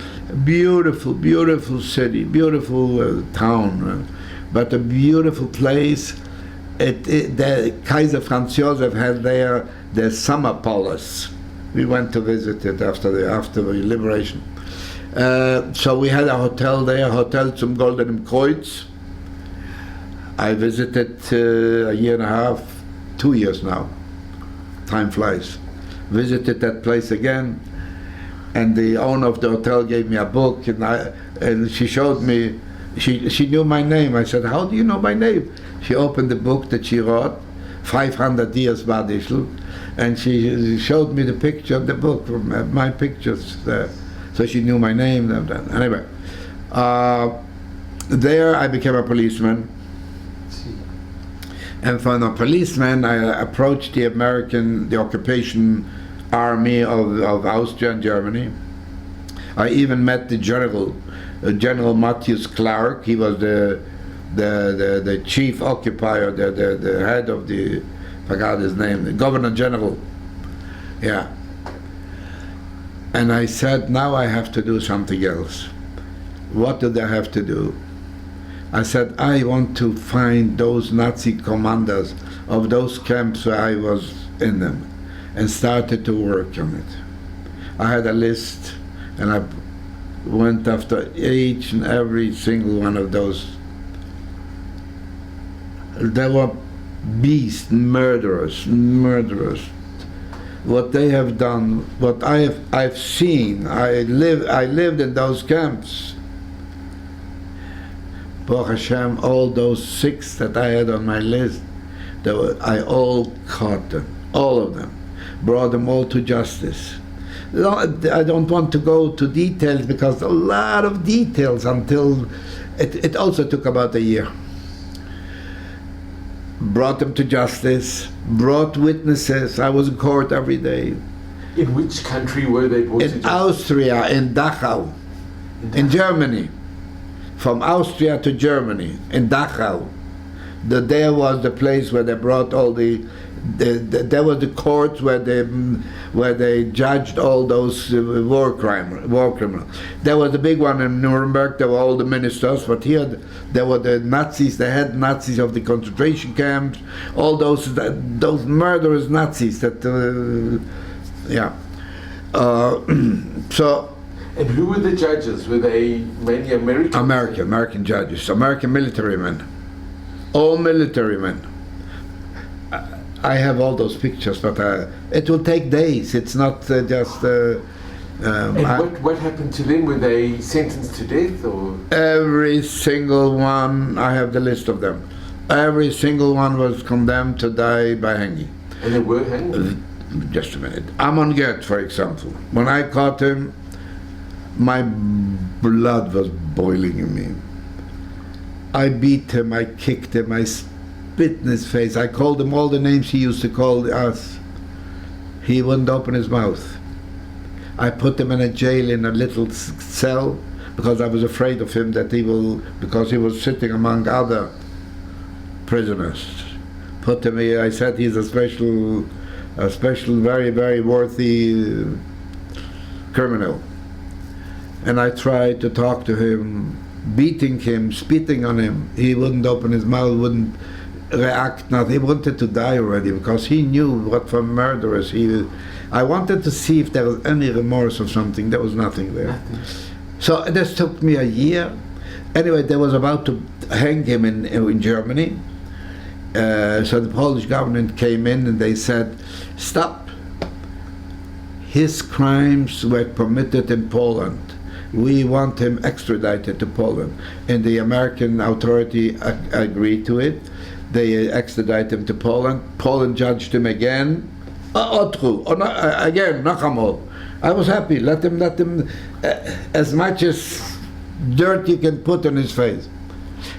beautiful city, beautiful town, but a beautiful place. The Kaiser Franz Josef had there the summer palace. We went to visit it after the liberation. So we had a hotel there, Hotel zum Goldenen Kreuz. I visited a year and a half, 2 years now. Time flies. Visited that place again, and the owner of the hotel gave me a book, and she showed me. She knew my name. I said, "How do you know my name?" She opened the book that she wrote, 500 years Bad Ischl, and she showed me the picture of the book, my pictures there. So she knew my name. Anyway, there I became a policeman. And from a policeman, I approached the occupation army of Austria and Germany. I even met the General Matthias Clark. He was the chief occupier, the head of I forgot his name, the Governor General. Yeah. And I said, now I have to do something else. What did I have to do? I said, I want to find those Nazi commanders of those camps where I was in them, and started to work on it. I had a list, and I went after each and every single one of those. There were beasts, murderers. What they have done, what I've seen. I lived in those camps. Baruch Hashem, all those 6 that I had on my list, I all caught them, all of them, brought them all to justice. I don't want to go to details, because a lot of details, until it also took about a year. Brought them to justice, brought witnesses. I was in court every day.
In which country were they brought to
In
justice?
Austria, in Dachau, in Germany. From Austria to Germany, in Dachau. There was the place where they brought all there was the court where they judged all those war criminals. There was the big one in Nuremberg. There were all the ministers, but here there were the Nazis, the head Nazis of the concentration camps, all those murderous Nazis that Yeah. So
And who were the judges? Were they mainly American?
American judges, American military men, all military men. I have all those pictures, but it will take days. It's not just.
And what happened to them? Were they sentenced to death, or?
Every single one, I have the list of them. Every single one was condemned to die by hanging.
And they were hanged?
Just a minute. Amon Gert, for example. When I caught him, my blood was boiling in me. I beat him, I kicked him, I spit in his face. I called him all the names he used to call us. He wouldn't open his mouth. I put him in a jail in a little cell because I was afraid of him, because he was sitting among other prisoners. Put him here. I said he's a special, very, very worthy criminal. And I tried to talk to him, beating him, spitting on him. He wouldn't open his mouth, wouldn't react, nothing. He wanted to die already because he knew what for murderers I wanted to see if there was any remorse or something. There was nothing there.
Nothing.
So this took me a year. Anyway, they was about to hang him in Germany. So the Polish government came in and they said, stop. His crimes were permitted in Poland. We want him extradited to Poland. And the American authority agreed to it. They extradited him to Poland. Poland judged him again. Again, Nakamol. I was happy. Let him as much as dirt you can put on his face.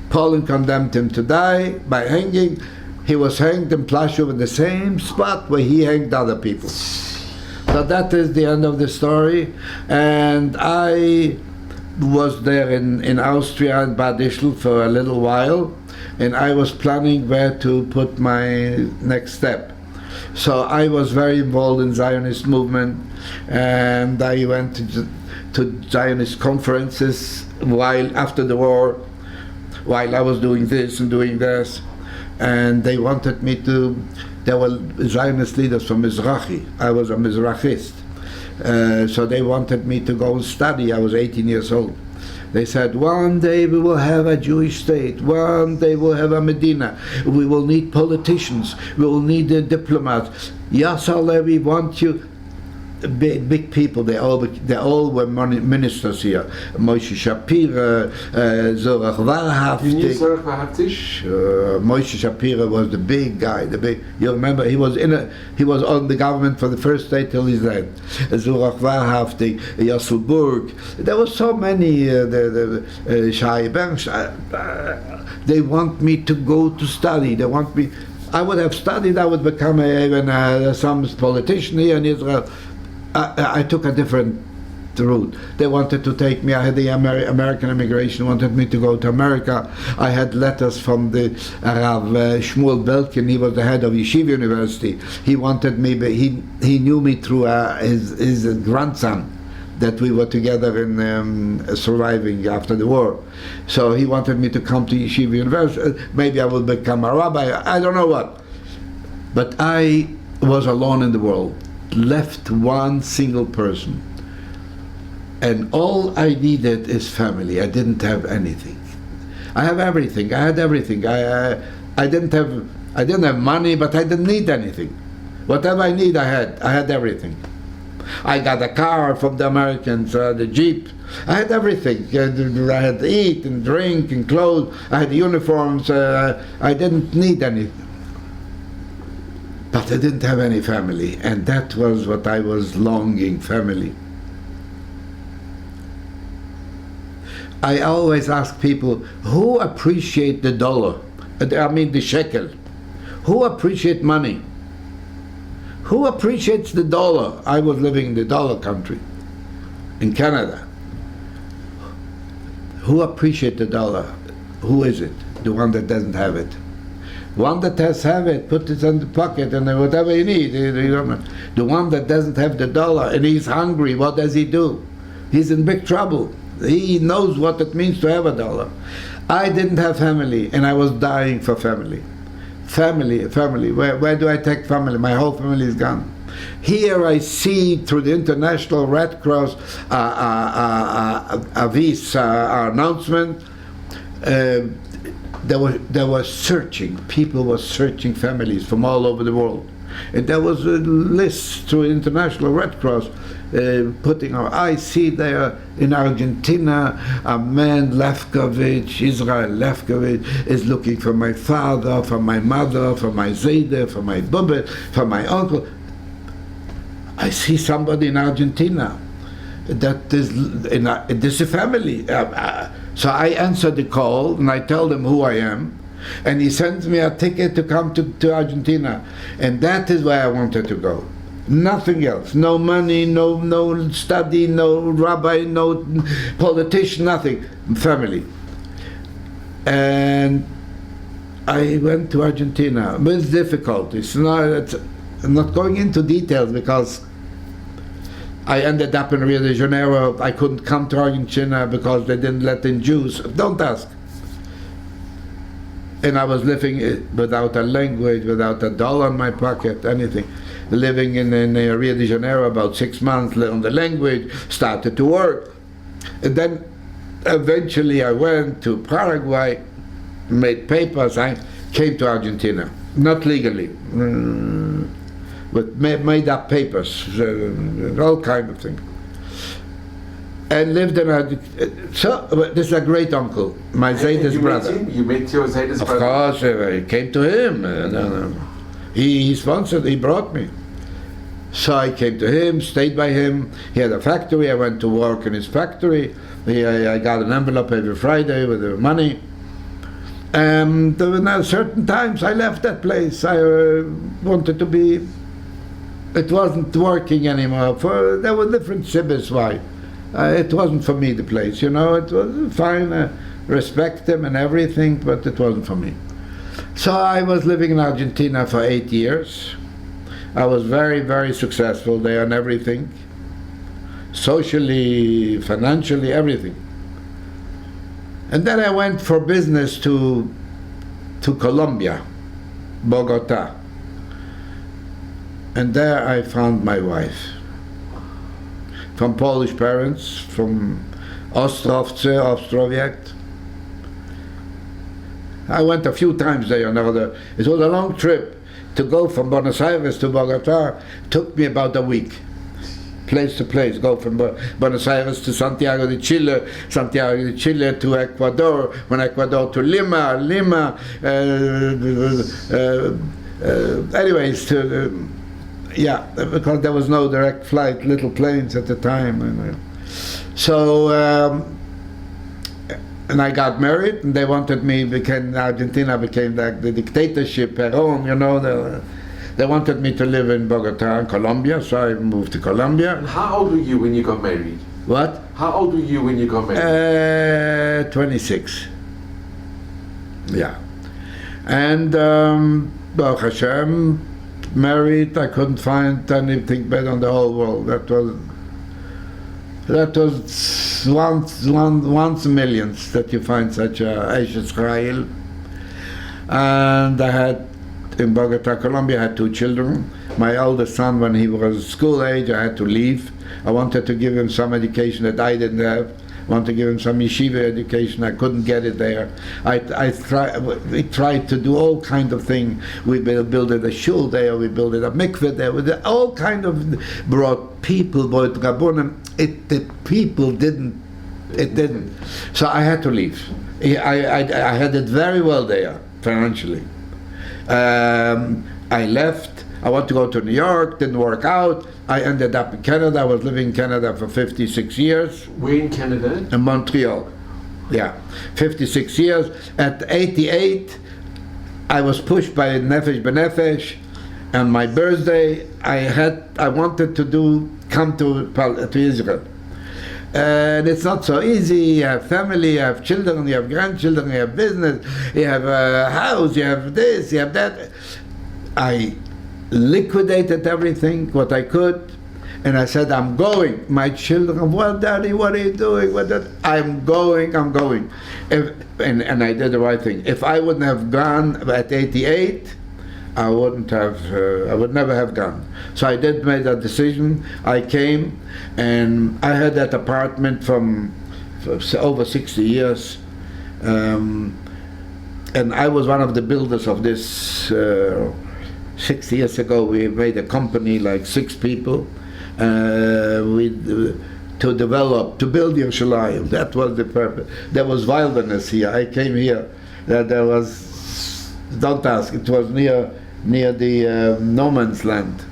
Poland condemned him to die by hanging. He was hanged in Plaszow in the same spot where he hanged other people. So that is the end of the story. And I was there in Austria and Bad Ischl for a little while, and I was planning where to put my next step. So I was very involved in Zionist movement, and I went to Zionist conferences after the war, while I was doing this and doing this, and they wanted me to. There were Zionist leaders from Mizrahi. I was a Mizrahist, so they wanted me to go and study. I was 18 years old. They said, one day we will have a Jewish state. One day we'll have a Medina. We will need politicians. We will need diplomats. Yasser, we want you. Big people. They all were ministers here. Moshe Shapira, Zorach Warhaftig.
You knew Zorach Warhaftig?
Sure. Moshe Shapira was the big guy. You remember he was on the government for the first day till his death. Zorach Warhaftig, Yossel Burg. There were so many. Shai Bernstein. They want me to go to study. They want me. I would have studied. I would become even some politician here in Israel. I took a different route. They wanted to take me. I had the American immigration wanted me to go to America. I had letters from the Rav Shmuel Belkin. He was the head of Yeshiva University. He wanted me, but he knew me through his grandson, that we were together in surviving after the war. So he wanted me to come to Yeshiva University. Maybe I will become a rabbi. I don't know what. But I was alone in the world. Left one single person, and all I needed is family. I didn't have anything. I have everything. I had everything. I didn't have money, but I didn't need anything. Whatever I need, I had. I had everything. I got a car from the Americans, the Jeep. I had everything. I had to eat and drink and clothes. I had uniforms. I didn't need anything. But I didn't have any family, and that was what I was longing, family. I always ask people, who appreciate the dollar? I mean the shekel. Who appreciate money? Who appreciates the dollar? I was living in the dollar country, in Canada. Who appreciates the dollar? Who is it? The one that doesn't have it. One that has it, put it in the pocket and whatever you need. The one that doesn't have the dollar and he's hungry, what does he do? He's in big trouble. He knows what it means to have a dollar. I didn't have family, and I was dying for family. Family. Where do I take family? My whole family is gone. Here I see through the International Red Cross this announcement. There was searching. People were searching, families from all over the world. And there was a list through International Red Cross putting our. I see there in Argentina a man, Lewkowicz, Israel Lewkowicz, is looking for my father, for my mother, for my Zayde, for my Bubbe, for my uncle. I see somebody in Argentina that is this is a family. So I answer the call and I tell them who I am, and he sends me a ticket to come to Argentina, and that is where I wanted to go. Nothing else. No money, no study, no rabbi, no politician, nothing. Family. And I went to Argentina with difficulties. I'm not going into details because I ended up in Rio de Janeiro. I couldn't come to Argentina because they didn't let in Jews. Don't ask. And I was living without a language, without a dollar in my pocket, anything. Living in Rio de Janeiro about 6 months, learned the language, started to work. And then eventually I went to Paraguay, made papers. I came to Argentina, not legally, but made up papers, all kind of things. And lived in so this is a great uncle, my Zayde's brother.
You met your Zayde's brother?
Of course, I came to him. He sponsored, he brought me. So I came to him, stayed by him. He had a factory. I went to work in his factory. I got an envelope every Friday with the money. And there were certain times I left that place. I wanted to be. It wasn't working anymore. There were different sibis why. It wasn't for me, the place, It was fine, respect them and everything, but it wasn't for me. So I was living in Argentina for 8 years. I was very, very successful there and everything. Socially, financially, everything. And then I went for business to Colombia, Bogota. And there I found my wife. From Polish parents, from Ostrowiec. I went a few times there. It was a long trip. To go from Buenos Aires to Bogota took me about a week. Place to place, go from Buenos Aires to Santiago de Chile to Ecuador, from Ecuador to Lima, anyways, because there was no direct flight, little planes at the time. And I got married, and they wanted me, Argentina became the dictatorship, Perón, they wanted me to live in Bogota, Colombia, so I moved to Colombia.
And how old were you when you got married?
What?
How old were you when you got married?
26. Yeah. And Baruch Hashem, married, I couldn't find anything better in the whole world. That was once millions that you find such a Eish Israel. And I had, in Bogota, Colombia, I had 2 children. My oldest son, when he was school age, I had to leave. I wanted to give him some education that I didn't have. I wanted to give him some yeshiva education. I couldn't get it there. We tried to do all kind of things. We built a shul there. We built a mikveh there. We did all kind of brought rabbonim. The people didn't. It didn't. So I had to leave. I had it very well there financially. I left. I wanted to go to New York, didn't work out. I ended up in Canada. I was living in Canada for 56 years.
Where in Canada?
In Montreal. Yeah, 56 years. At 88, I was pushed by Nefesh B'Nefesh. On my birthday, I wanted to come to Israel. And it's not so easy. You have family, you have children, you have grandchildren, you have business, you have a house, you have this, you have that. I liquidated everything, what I could, and I said, I'm going. My children, well, Daddy, what are you doing? I'm going. And I did the right thing. If I wouldn't have gone at 88, I would never have gone. So I did make that decision. I came, and I had that apartment for over 60 years. And I was one of the builders of this. 60 years ago, we made a company, like 6 people, to build Yerushalayim. That was the purpose. There was wilderness here. I came here. There was, don't ask, it was near the no man's land.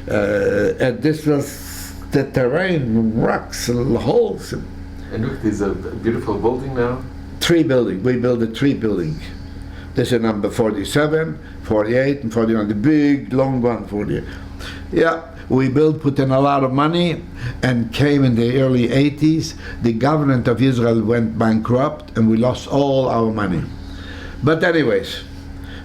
And this was the terrain, rocks, holes.
And look, there's a beautiful building now.
3 buildings. We built a 3 building. This is number 47, 48, and 49. The big, long one, 48. Yeah, we put in a lot of money, and came in the early 80s. The government of Israel went bankrupt, and we lost all our money. But anyways,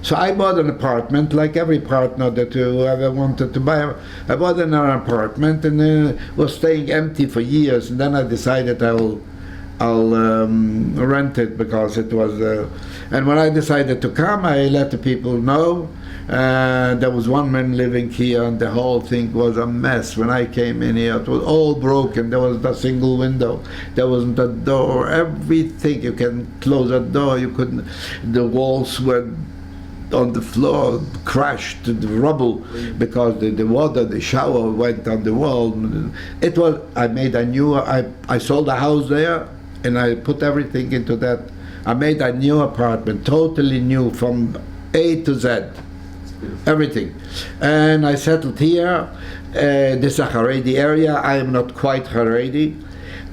so I bought an apartment, like every partner that whoever wanted to buy. I bought an apartment, and was staying empty for years. And then I decided I'll rent it, because it was. And when I decided to come, I let the people know. There was one man living here, and the whole thing was a mess. When I came in here, it was all broken. There wasn't a single window. There wasn't a door. Everything, you can close a door, you couldn't. The walls were on the floor, crashed to the rubble, because the water, the shower went on the wall. It was. I sold a house there, and I put everything into that. I made a new apartment, totally new, from A to Z. Everything. And I settled here. This is a Haredi area. I am not quite Haredi.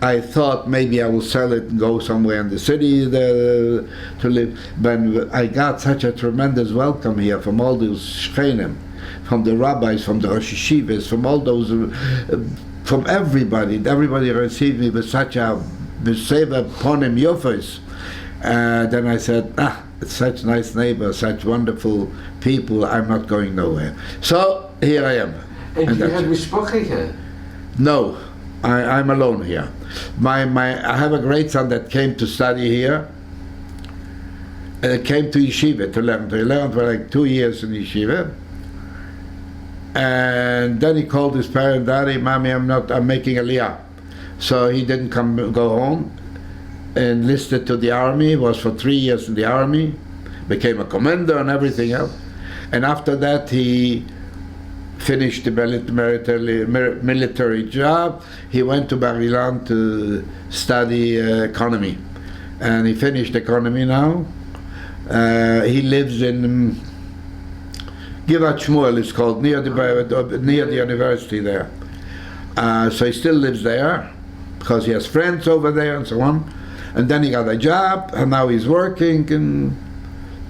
I thought maybe I will sell it and go somewhere in the city to live. But I got such a tremendous welcome here from all those shchenim, from the rabbis, from the Rosh Yeshivas, from all those, from everybody. Everybody received me with such a b'seva ponim yofos. Then I said, it's such nice neighbors, such wonderful people, I'm not going nowhere. So here I am.
And you had mishpacha here?
No, I'm alone here. I have a great son that came to study here, came to yeshiva to learn. He learned for like 2 years in yeshiva. And then he called his parents, Daddy, Mommy, I'm making aliyah. So he didn't go home. Enlisted to the army, was for 3 years in the army, became a commander and everything else. And after that he finished the military job. He went to Bar Ilan to study economy. And he finished economy now. He lives in Givat Shmuel, it's called, near the university there. So he still lives there, because he has friends over there and so on. And then he got a job, and now he's working, and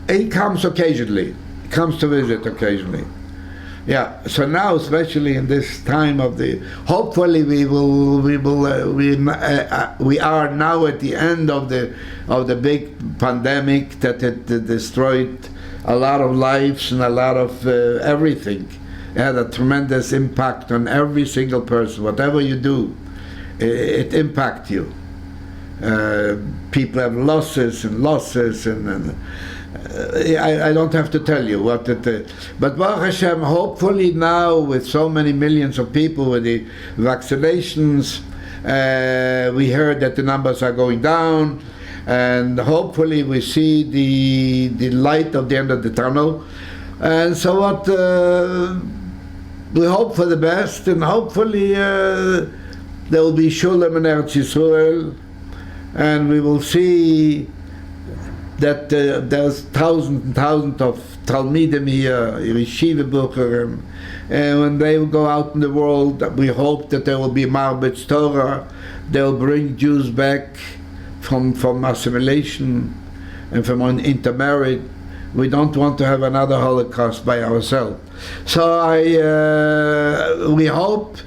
he comes occasionally. He comes to visit occasionally. Yeah. So now, especially in this time of hopefully we are now at the end of the big pandemic that had destroyed a lot of lives and a lot of everything. It had a tremendous impact on every single person. Whatever you do, it impacts you. People have losses, and I don't have to tell you what it. But Baruch Hashem, hopefully now, with so many millions of people with the vaccinations, we heard that the numbers are going down, and hopefully we see the light of the end of the tunnel. And so what? We hope for the best, and hopefully there will be Shulam in Eretz Yisrael. And we will see that there's thousands and thousands of Talmidim here, Yeshiva Bucherim, and when they will go out in the world, we hope that there will be Marbetz Torah. They'll bring Jews back from assimilation and from intermarriage. We don't want to have another Holocaust by ourselves. So we hope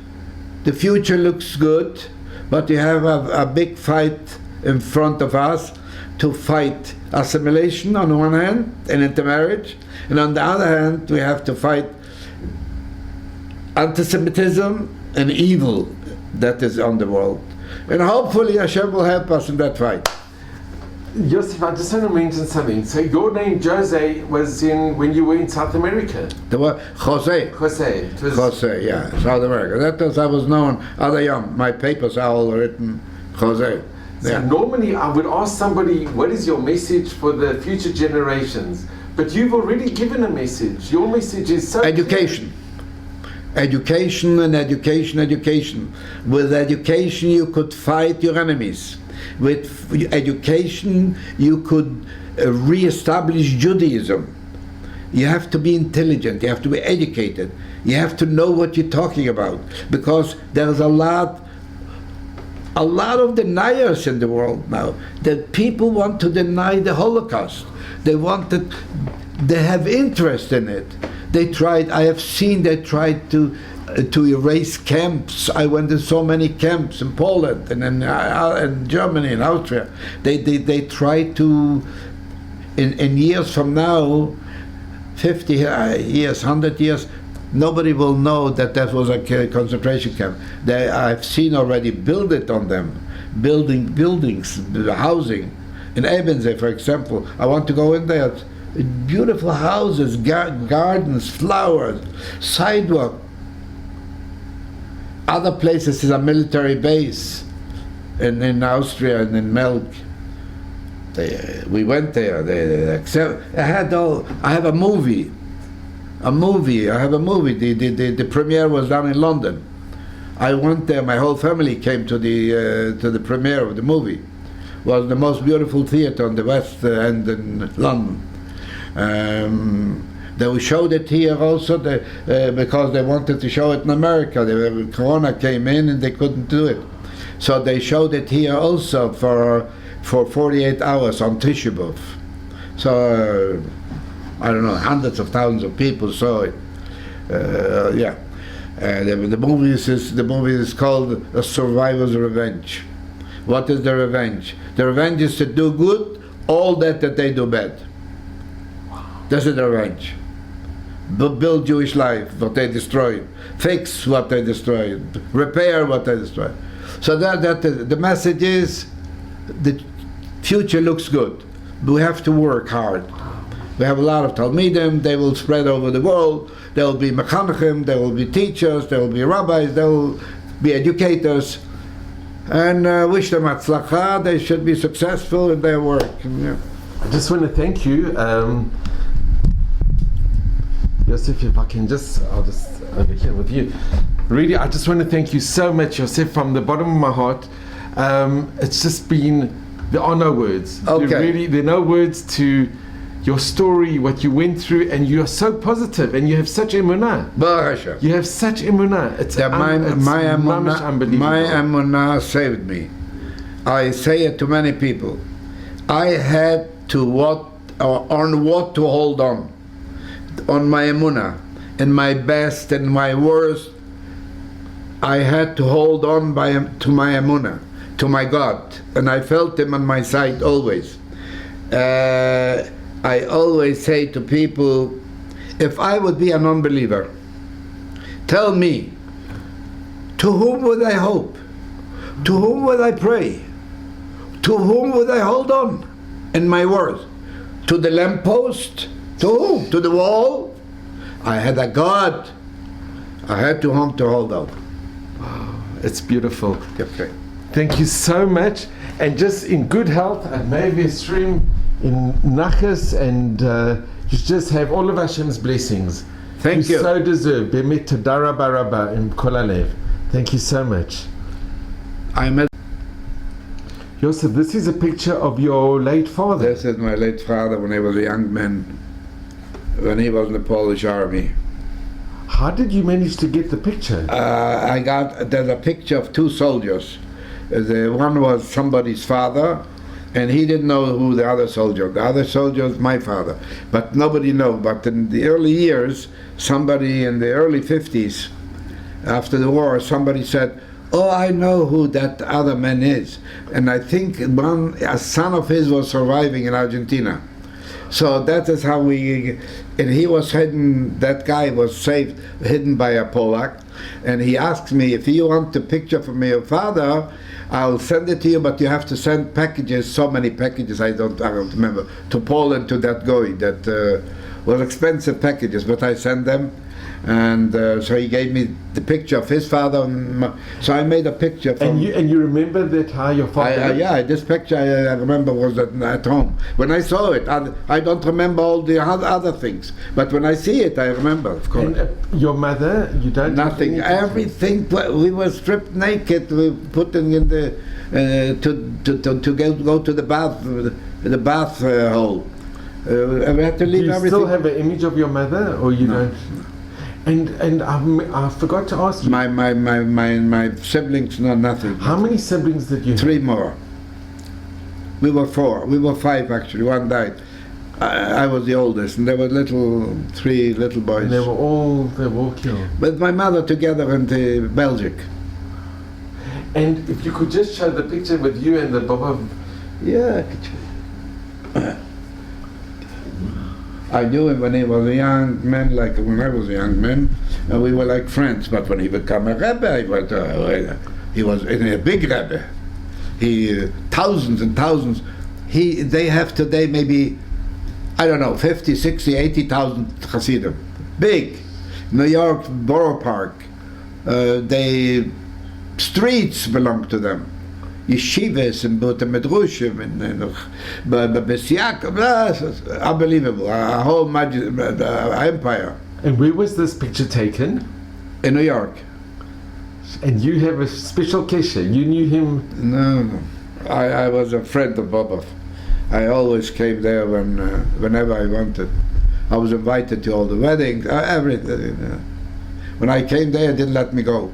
the future looks good, but we have a big fight in front of us to fight assimilation on one hand and intermarriage, and on the other hand we have to fight anti-Semitism and evil that is on the world. And hopefully Hashem will help us in that fight.
Josef, I just want to mention something. So your name Jose was when you were in South America.
There was Jose.
Jose. It was,
Jose, yeah, South America. That was I was known. Other young, my papers are all written Jose.
So
Yeah.
normally I would ask somebody, what is your message for the future generations? But you've already given a message. Your message is so
Education. Education and education, education. With education you could fight your enemies. With education you could re-establish Judaism. You have to be intelligent, you have to be educated, you have to know what you're talking about, because there's a lot of deniers in the world now. That people want to deny the Holocaust. They have interest in it. They tried, I have seen they tried to erase camps. I went to so many camps in Poland and in Germany and Austria. They tried to, in years from now, 50 years, 100 years, nobody will know that that was a concentration camp. I've seen already build it on them, buildings, housing. In Ebensee, for example, I want to go in there. Beautiful houses, gardens, flowers, sidewalk. Other places is a military base in Austria and in Melk. We went there. I have a movie. The premiere was down in London. I went there. My whole family came to the premiere of the movie. It was the most beautiful theater on the West End in London. They showed it here also because they wanted to show it in America. Corona came in and they couldn't do it, so they showed it here also for 48 hours on Tisha B'Av. So I don't know, hundreds of thousands of people saw it. The movie is called A Survivor's Revenge. What is the revenge? The revenge is to do good all that they do bad. That's the revenge. Build Jewish life, what they destroyed. Fix what they destroyed. Repair what they destroyed. So that the message is, the future looks good. But we have to work hard. We have a lot of Talmidim. They will spread over the world. There will be mechanechim. There will be teachers. There will be rabbis. There will be educators. And wish them atzlacha. They should be successful in their work. Yeah.
I just want to thank you. Josef, if I can I'll just over here with you. Really, I just want to thank you so much, Josef, from the bottom of my heart. It's just been, there are no words.
Okay.
There are no words to your story, what you went through, and you are so positive, and you have such emunah.
Baruch Hashem.
You have such emunah. It's mamish unbelievable.
My emunah saved me. I say it to many people. I had to on what to hold on my emunah, in my best and my worst. I had to hold on to my emunah, to my God, and I felt Him on my side always. I always say to people, if I would be an unbeliever, tell me, to whom would I hope? To whom would I pray? To whom would I hold on in my words? To the lamppost? To whom? To the wall? I had a God. I had to whom to hold on.
Wow, it's beautiful.
Okay.
Thank you so much, and just in good health, and maybe a stream in nachas, and you just have all of Hashem's blessings.
Thank you.
So deserve. Bemet toda rabba rabba in kol halev. Thank you so much. Josef, this is a picture of your late father.
This is my late father when he was a young man, when he was in the Polish army.
How did you manage to get the picture?
There's a picture of two soldiers. The one was somebody's father, and he didn't know who the other soldier. The other soldier was my father, but nobody knew. But in the early years, somebody in the early 50s, after the war, somebody said, "Oh, I know who that other man is." And I think a son of his was surviving in Argentina. So that is how we, and he was hidden, that guy was saved, hidden by a Polak, and he asked me, if you want the picture from your father, I'll send it to you, but you have to send packages, so many packages, I don't remember, to Poland, to that guy, that was expensive packages, but I sent them. And so he gave me the picture of his father. So I made a picture. From,
and you remember that how your father?
Yeah, this picture I remember was at home. When I saw it, I don't remember all the other things, but when I see it, I remember, of course.
And your mother, you don't?
Nothing. Everything. We were stripped naked. We put them in the to go to the bath hole. We had to leave
Do you
everything.
still have an image of your mother, or you don't? And I forgot to ask you.
My siblings, no, nothing.
How many siblings did you have?
3 more. We were 4. We were 5 actually. One died. I was the oldest, and there were 3 little boys.
And they were all killed.
With my mother together in Belgium.
And if you could just show the picture with you and the Baba.
Yeah. I knew him when he was a young man, like when I was a young man, and we were like friends. But when he became a Rebbe, he was a big Rebbe. Thousands and thousands. They have today maybe, I don't know, 50, 60, 80,000 Hasidim. Big. New York Borough Park. Streets belong to them. Yeshivas and Medrushim and Besiak, unbelievable, a whole empire.
And where was this picture taken?
In New York.
And you have a special kesher. You knew him?
No. I was a friend of Bobov. I always came there whenever I wanted. I was invited to all the weddings, everything. When I came there, they didn't let me go.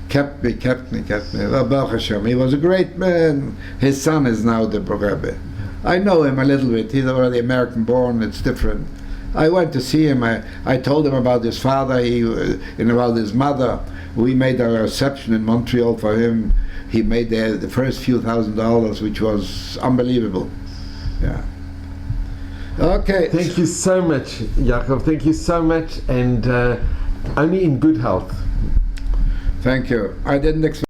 Kept me. Baruch Hashem. He was a great man. His son is now the Rebbe. I know him a little bit. He's already American born. It's different. I went to see him. I told him about his father and about his mother. We made a reception in Montreal for him. He made the first few $1,000s, which was unbelievable. Yeah. Okay.
Thank you so much, Yaakov. Thank you so much, and only in good health.
Thank you. I didn't expect